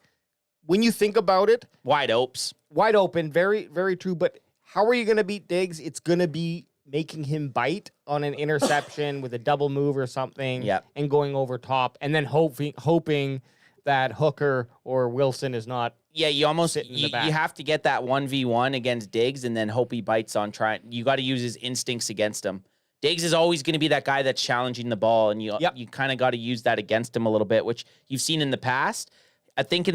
when you think about it, Wide opes. wide open, very, very true. But how are you going to beat Diggs? It's going to be making him bite on an interception with a double move or something, Yep. and going over top, and then hoping that Hooker or Wilson is not. Yeah, you almost Sit in the you back. have to get that 1v1 against Diggs and then hope he bites on trying. You got to use his instincts against him. Diggs is always going to be that guy that's challenging the ball, and you kind of got to use that against him a little bit, which you've seen in the past. I think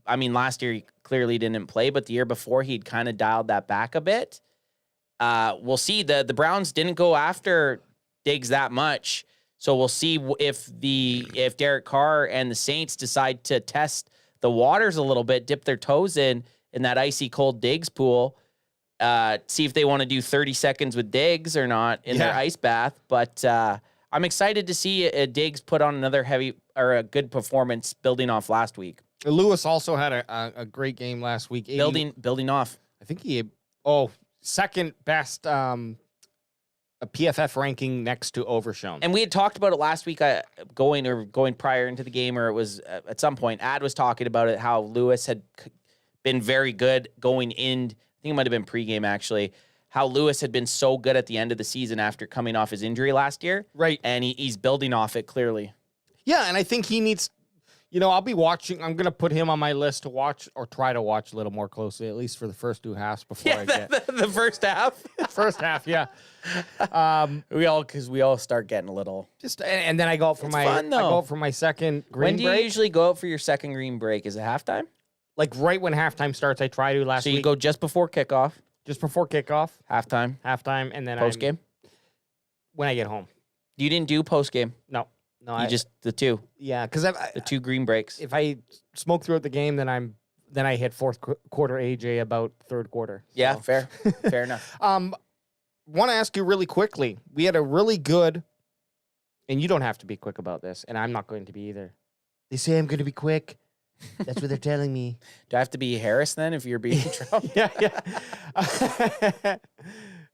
last year he clearly didn't play, but the year before he'd kind of dialed that back a bit. We'll see. The Browns didn't go after Diggs that much, so we'll see if Derek Carr and the Saints decide to test the waters a little bit, dip their toes in that icy cold Diggs pool, see if they want to do 30 seconds with Diggs or not in their ice bath. But I'm excited to see Diggs put on another a good performance building off last week. Lewis also had a great game last week. Building off. I think second best a PFF ranking next to Overshown. And we had talked about it last week, going prior into the game, or it was at some point. Ad was talking about it, how Lewis had been very good going in. I think it might have been pregame actually. How Lewis had been so good at the end of the season after coming off his injury last year, right? And he's building off it clearly. Yeah, and I think he needs. I'll be watching. I'm going to put him on my list to watch or try to watch a little more closely, at least for the first 2 halves before I get the first half. First half, yeah. We all start getting a little and then I go out for my second green When do break. you usually go out for your second green break? Is it halftime? Like right when halftime starts, I try to last week. So you go just before kickoff, just before kickoff, halftime, and then post game. When I get home. You didn't do post game. No, you just the two. Yeah, because the 2 green breaks. If I smoke throughout the game, then I hit fourth quarter AJ about third quarter. So. Yeah, fair enough. Want to ask you really quickly. We had a really good and you don't have to be quick about this, and I'm not going to be either. They say I'm going to be quick. That's what they're telling me. Do I have to be Harris then if you're beating Trump? Yeah.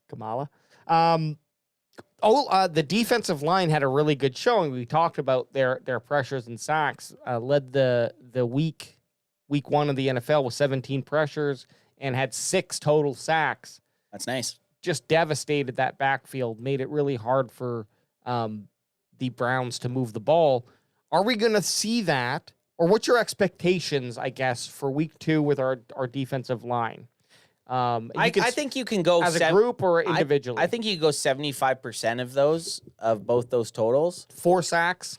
Kamala. The defensive line had a really good showing. We talked about their pressures and sacks. Led the week 1 of the NFL with 17 pressures and had 6 total sacks. That's nice. Just devastated that backfield. Made it really hard for the Browns to move the ball. Are we going to see that? Or what's your expectations, I guess, for week 2 with our defensive line? I think you can go as a group or individually. I think you go 75% of both those totals. 4 sacks,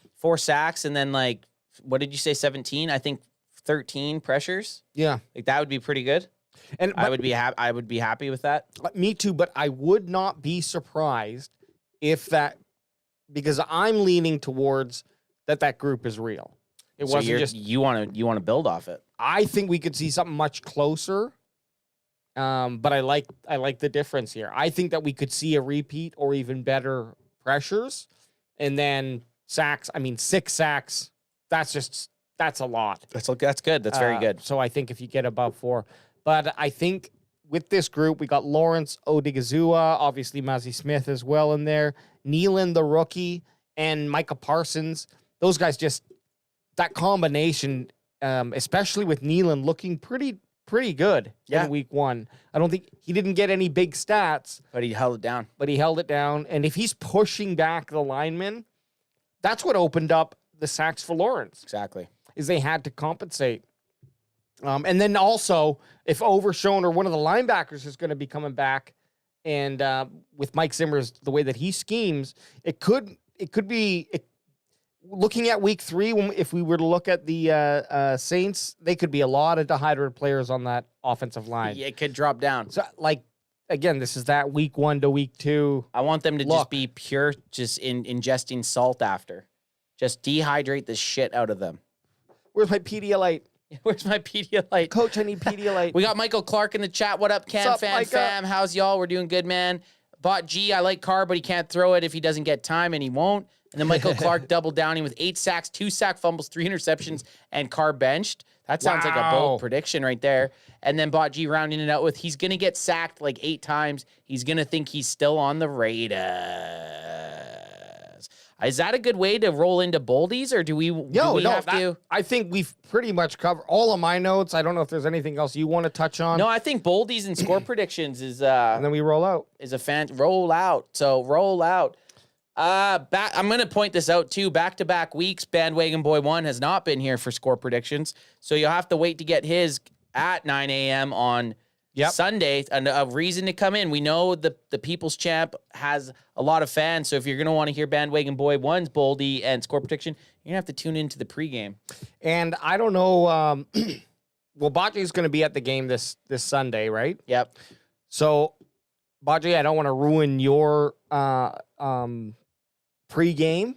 and then like, what did you say? 17? I think 13 pressures. Yeah, like that would be pretty good. And I would be happy with that. Me too, but I would not be surprised if that, because I'm leaning towards that group is real. It wasn't just you want to build off it. I think we could see something much closer. But I like the difference here. I think that we could see a repeat or even better pressures, and then sacks. I mean, 6 sacks. That's a lot. That's good. That's very good. So I think if you get above 4, but I think with this group we got Lawrence Odigizua, obviously Mazzie Smith as well in there, Nealon the rookie, and Micah Parsons. Those guys just that combination, especially with Nealon looking pretty good in week 1. I don't think he didn't get any big stats, but he held it down. And if he's pushing back the linemen, that's what opened up the sacks for Lawrence. Exactly. Is they had to compensate. And then also, if Overshone or one of the linebackers is going to be coming back, and with Mike Zimmer's the way that he schemes, it could be. Looking at week 3, if we were to look at the Saints, they could be a lot of dehydrated players on that offensive line. Yeah, it could drop down. So, like, again, this is that week 1 to week 2. I want them to just be pure, just ingesting salt after. Just dehydrate the shit out of them. Where's my Pedialyte? Where's my Pedialyte? Coach, I need Pedialyte. We got Michael Clark in the chat. What up, fam? How's y'all? We're doing good, man. Bought G. I like Carr, but he can't throw it if he doesn't get time, and he won't. And then Michael Clark doubled downing with 8 sacks, 2 sack fumbles, 3 interceptions, and Carr benched. That sounds like a bold prediction right there. And then Bot G rounding it out with he's going to get sacked like 8 times. He's going to think he's still on the Raiders. Is that a good way to roll into boldies, or do we have to? I think we've pretty much covered all of my notes. I don't know if there's anything else you want to touch on. No, I think boldies and score predictions is and then we roll out. Is a fan roll out. So roll out. I'm going to point this out too. Back-to-back weeks, Bandwagon Boy 1 has not been here for score predictions. So you'll have to wait to get his at 9 a.m. on Sunday. A reason to come in. We know the People's Champ has a lot of fans. So if you're going to want to hear Bandwagon Boy 1's boldy and score prediction, you're going to have to tune into the pregame. And I don't know. Well, Bajie is going to be at the game this Sunday, right? Yep. So, Bajie, I don't want to ruin your pregame,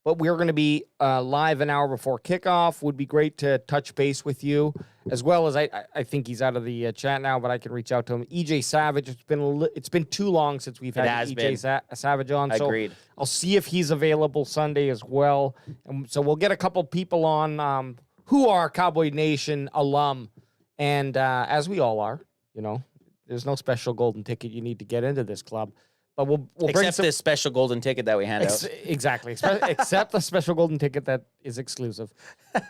but we're going to be live an hour before kickoff. Would be great to touch base with you, as well as I think he's out of the chat now, but I can reach out to him. EJ Savage, it's been too long since we've had EJ Savage on. Agreed. So I'll see if he's available Sunday as well, and so we'll get a couple people on who are Cowboy Nation alum, and as we all are, there's no special golden ticket you need to get into this club. But we'll bring this special golden ticket that we hand out. Exactly. Except the special golden ticket that is exclusive.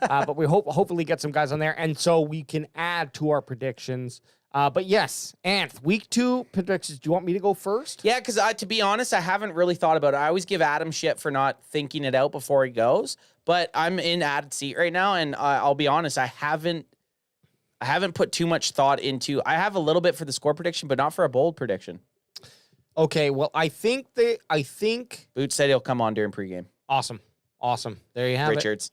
But we hopefully get some guys on there. And so we can add to our predictions. But yes, Anth, week 2 predictions. Do you want me to go first? Yeah, because to be honest, I haven't really thought about it. I always give Adam shit for not thinking it out before he goes. But I'm in Adam's seat right now. And I'll be honest, I haven't put too much thought into. I have a little bit for the score prediction, but not for a bold prediction. Okay, well, I think Boots said he'll come on during pregame. Awesome. There you have Richards.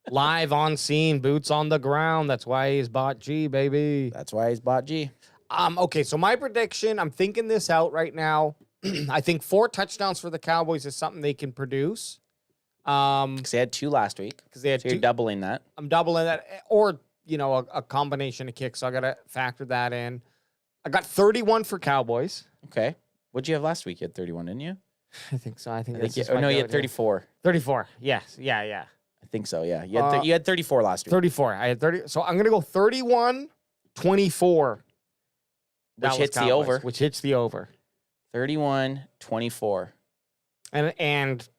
it. Live on scene, boots on the ground. That's why he's Bot G, baby. That's why he's Bot G. Okay, so my prediction, I'm thinking this out right now. I think 4 touchdowns for the Cowboys is something they can produce. Because they had 2 last week. Because they had 2. You're doubling that. I'm doubling that, or a combination of kicks. So I gotta factor that in. I got 31 for Cowboys. Okay. What'd you have last week? You had 31, didn't you? I think so. I think you had 34. 34. Yes. Yeah. I think so, yeah. You had 34 last week. 34. I had 30. So I'm going to go 31-24. Which hits the over. Which hits the over. 31-24. And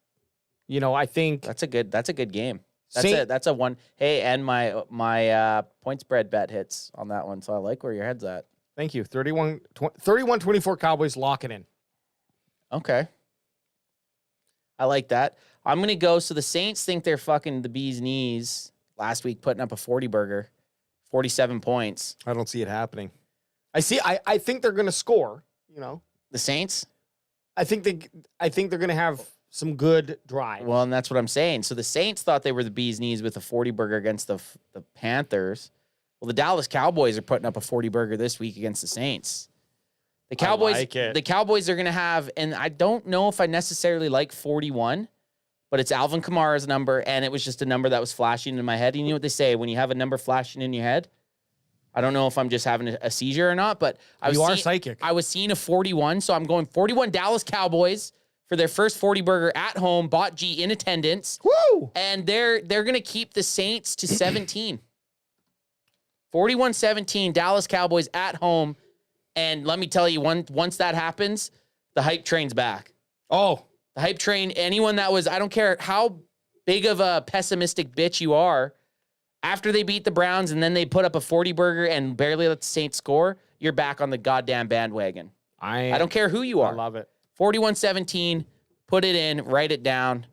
you know, I think that's a good game. That's a one. Hey, and my point spread bet hits on that one, so I like where your head's at. Thank you. 31-24 Cowboys lock it in. Okay. I like that. I'm going to go. So the Saints think they're fucking the bee's knees last week, putting up a 40 burger, 47 points. I don't see it happening. I think they're going to score, you know. The Saints? I think they're going to have some good drives. Well, and that's what I'm saying. So the Saints thought they were the bee's knees with a 40 burger against the Panthers. Well, the Dallas Cowboys are putting up a 40 burger this week against the Saints. The Cowboys, the Cowboys are going to have, and I don't know if I necessarily like 41, but it's Alvin Kamara's number, and it was just a number that was flashing in my head. You know what they say when you have a number flashing in your head? I don't know if I'm just having a seizure or not, but you are psychic. I was seeing a 41, so I'm going 41 Dallas Cowboys for their first 40 burger at home. Bought G in attendance. Woo! And they're going to keep the Saints to 17. 41-17 Dallas Cowboys at home. And let me tell you, once that happens, the hype train's back. Oh, the hype train, anyone that was, I don't care how big of a pessimistic bitch you are, after they beat the Browns and then they put up a 40 burger and barely let the Saints score, you're back on the goddamn bandwagon. I don't care who you are. I love it. 41-17, put it in, write it down.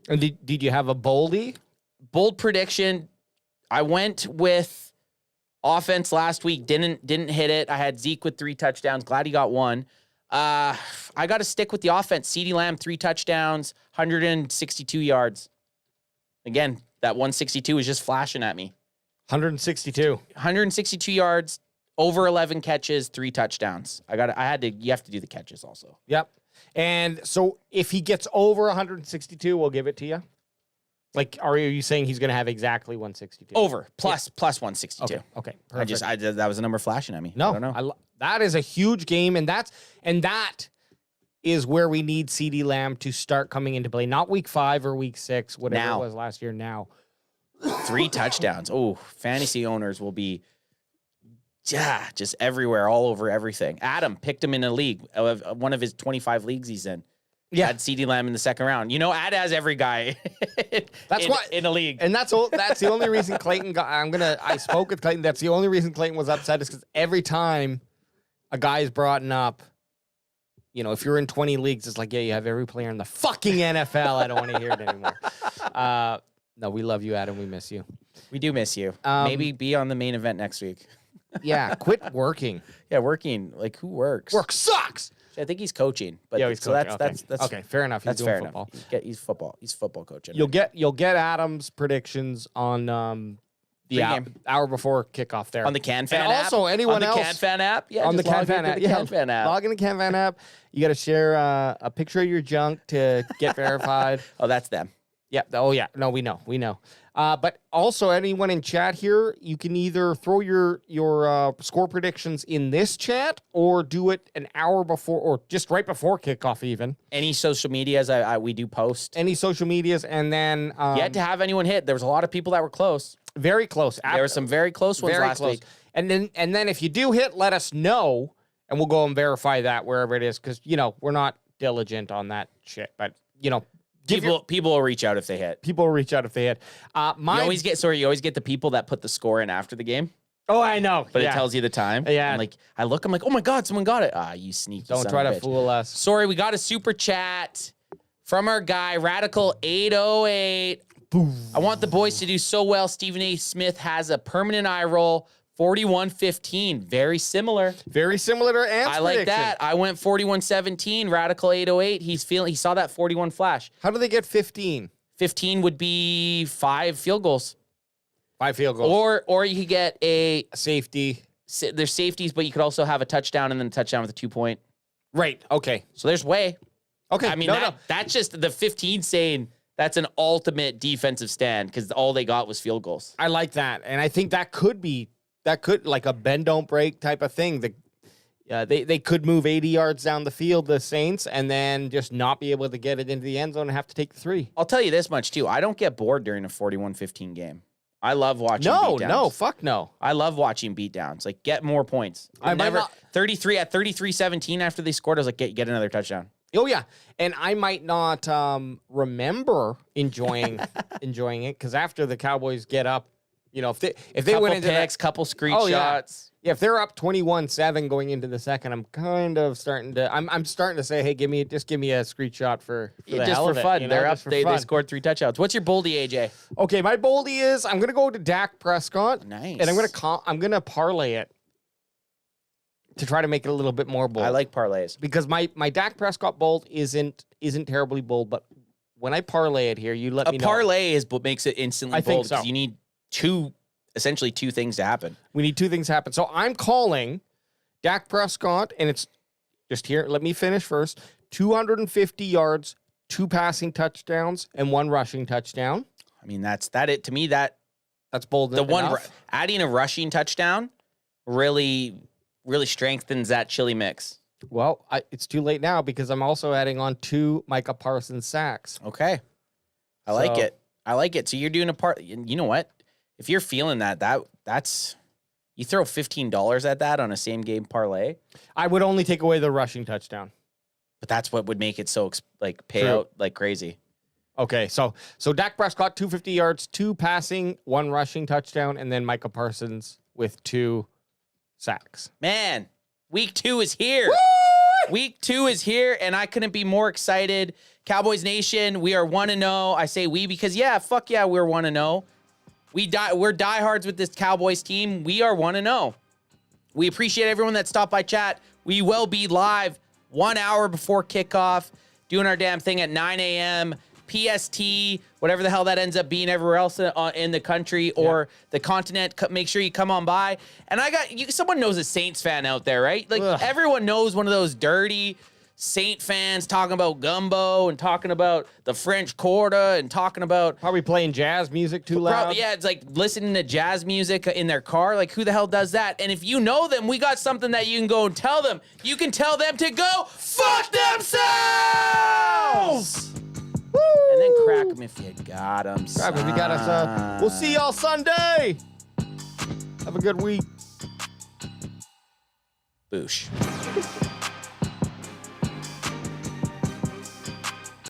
And did you have a boldie? Bold prediction. I went with offense last week, didn't hit it. I had Zeke with 3 touchdowns. Glad he got one. I got to stick with the offense. CeeDee Lamb, 3 touchdowns, 162 yards. Again, that 162 is just flashing at me. 162 yards, over 11 catches, 3 touchdowns. You have to do the catches also. Yep. And so if he gets over 162, we'll give it to you. Like, are you saying he's going to have exactly 162? Over, plus 162. Okay. Perfect. That was a number flashing at me. No, I don't know. That is a huge game, and that is where we need CeeDee Lamb to start coming into play. Not week 5 or week 6, whatever it was last year. Now, 3 touchdowns. Oh, fantasy owners will be just everywhere, all over everything. Adam picked him in a league, one of his 25 leagues he's in. Yeah, had CeeDee Lamb in the second round. You know, Ad has every guy. in a league, and that's the only reason Clayton got. I spoke with Clayton. That's the only reason Clayton was upset is because every time a guy is brought up, you know, if you're in 20 leagues, it's like, yeah, you have every player in the fucking NFL. I don't want to hear it anymore. No, we love you, Adam. We miss you. We do miss you. Maybe be on the main event next week. Yeah, quit working. Yeah, working. Like, who works? Work sucks. I think he's coaching, but yeah, he's coaching. That's okay. Fair enough. He's doing football. He's football. He's football coaching. You'll get Adam's predictions on the hour before kickoff there on the CanFan app. Also, anyone else on the CanFan app. Yeah, on the CanFan app. CanFan app. Log in the CanFan app. You got to share a picture of your junk to get verified. Oh, that's them. Yeah. Oh, yeah. No, we know. But also, anyone in chat here, you can either throw your score predictions in this chat or do it an hour before or just right before kickoff even. Any social medias we do post. Any social medias, and then... yet to have anyone hit. There was a lot of people that were close. Very close. There were some very close ones last week. And then if you do hit, let us know, and we'll go and verify that wherever it is, because, you know, we're not diligent on that shit. But, you know... People will reach out if they hit. People will reach out if they hit. You always get the people that put the score in after the game. Oh, I know. But it tells you the time. Yeah. And I look, I'm like, oh my God, someone got it. You sneaky Don't try to fool us. Sorry, we got a super chat from our guy, Radical808. I want the boys to do so well. Stephen A. Smith has a permanent eye roll. 41-15. Very similar. Very similar to Ant's I like that. I went 41-17. Radical808. He saw that 41 flash. How do they get 15? 15 would be 5 field goals. 5 field goals. Or you could get a safety. There's safeties, but you could also have a touchdown and then a touchdown with a 2-point. Right. Okay. So there's way. Okay. I mean, that's just the 15 saying that's an ultimate defensive stand because all they got was field goals. I like that. And I think that could like a bend don't break type of thing. They could move 80 yards down the field, the Saints, and then just not be able to get it into the end zone and have to take the 3. I'll tell you this much, too. I don't get bored during a 41-15 game. I love watching beatdowns. No, fuck no. I love watching beatdowns. Like, get more points. I never 33-17 after they scored, I was like, get another touchdown. Oh, yeah. And I might not remember enjoying it because after the Cowboys get up, if they went into picks, couple screenshots. Yeah, if they're up 21-7 going into the second, I'm kind of starting to. I'm starting to say, hey, give me a screenshot for the just hell for of it, fun. They're up. They fun. scored 3 touchdowns. What's your boldy, AJ? Okay, my boldy is I'm gonna go to Dak Prescott. Nice. And I'm gonna parlay it to try to make it a little bit more bold. I like parlays because my Dak Prescott bold isn't terribly bold, but when I parlay it here, you let me know. A parlay is what makes it instantly bold. I think so. You need essentially two things to happen. We need 2 things to happen. So I'm calling Dak Prescott, and it's just here. Let me finish first. 250 yards, 2 passing touchdowns, and 1 rushing touchdown. I mean, that's it to me. That's bold enough. Adding a rushing touchdown really strengthens that chili mix. Well, it's too late now because I'm also adding on 2 Micah Parsons sacks. Okay, I like it. So you're doing a part. You know what? If you're feeling that's you throw $15 at that on a same game parlay. I would only take away the rushing touchdown, but that's what would make it so pay out like crazy. Okay, so Dak Prescott 250 yards, 2 passing, 1 rushing touchdown, and then Micah Parsons with 2 sacks. Man, week 2 is here. Woo! Week 2 is here, and I couldn't be more excited. Cowboys Nation, we are 1-0. I say we because fuck yeah, we're 1-0. We're diehards with this Cowboys team. We are 1-0. We appreciate everyone that stopped by chat. We will be live 1 hour before kickoff, doing our damn thing at 9 a.m. PST, whatever the hell that ends up being everywhere else in the country or the continent. Make sure you come on by. And someone knows a Saints fan out there, right? Like everyone knows one of those dirty Saint fans talking about gumbo and talking about the French Quarter and talking about probably playing jazz music too loud. Yeah, it's like listening to jazz music in their car. Like, who the hell does that? And if you know them, we got something that you can go and tell them. You can tell them to go fuck themselves! Woo! And then crack them if you got them. Crack them if you got us. We'll see y'all Sunday. Have a good week. Boosh.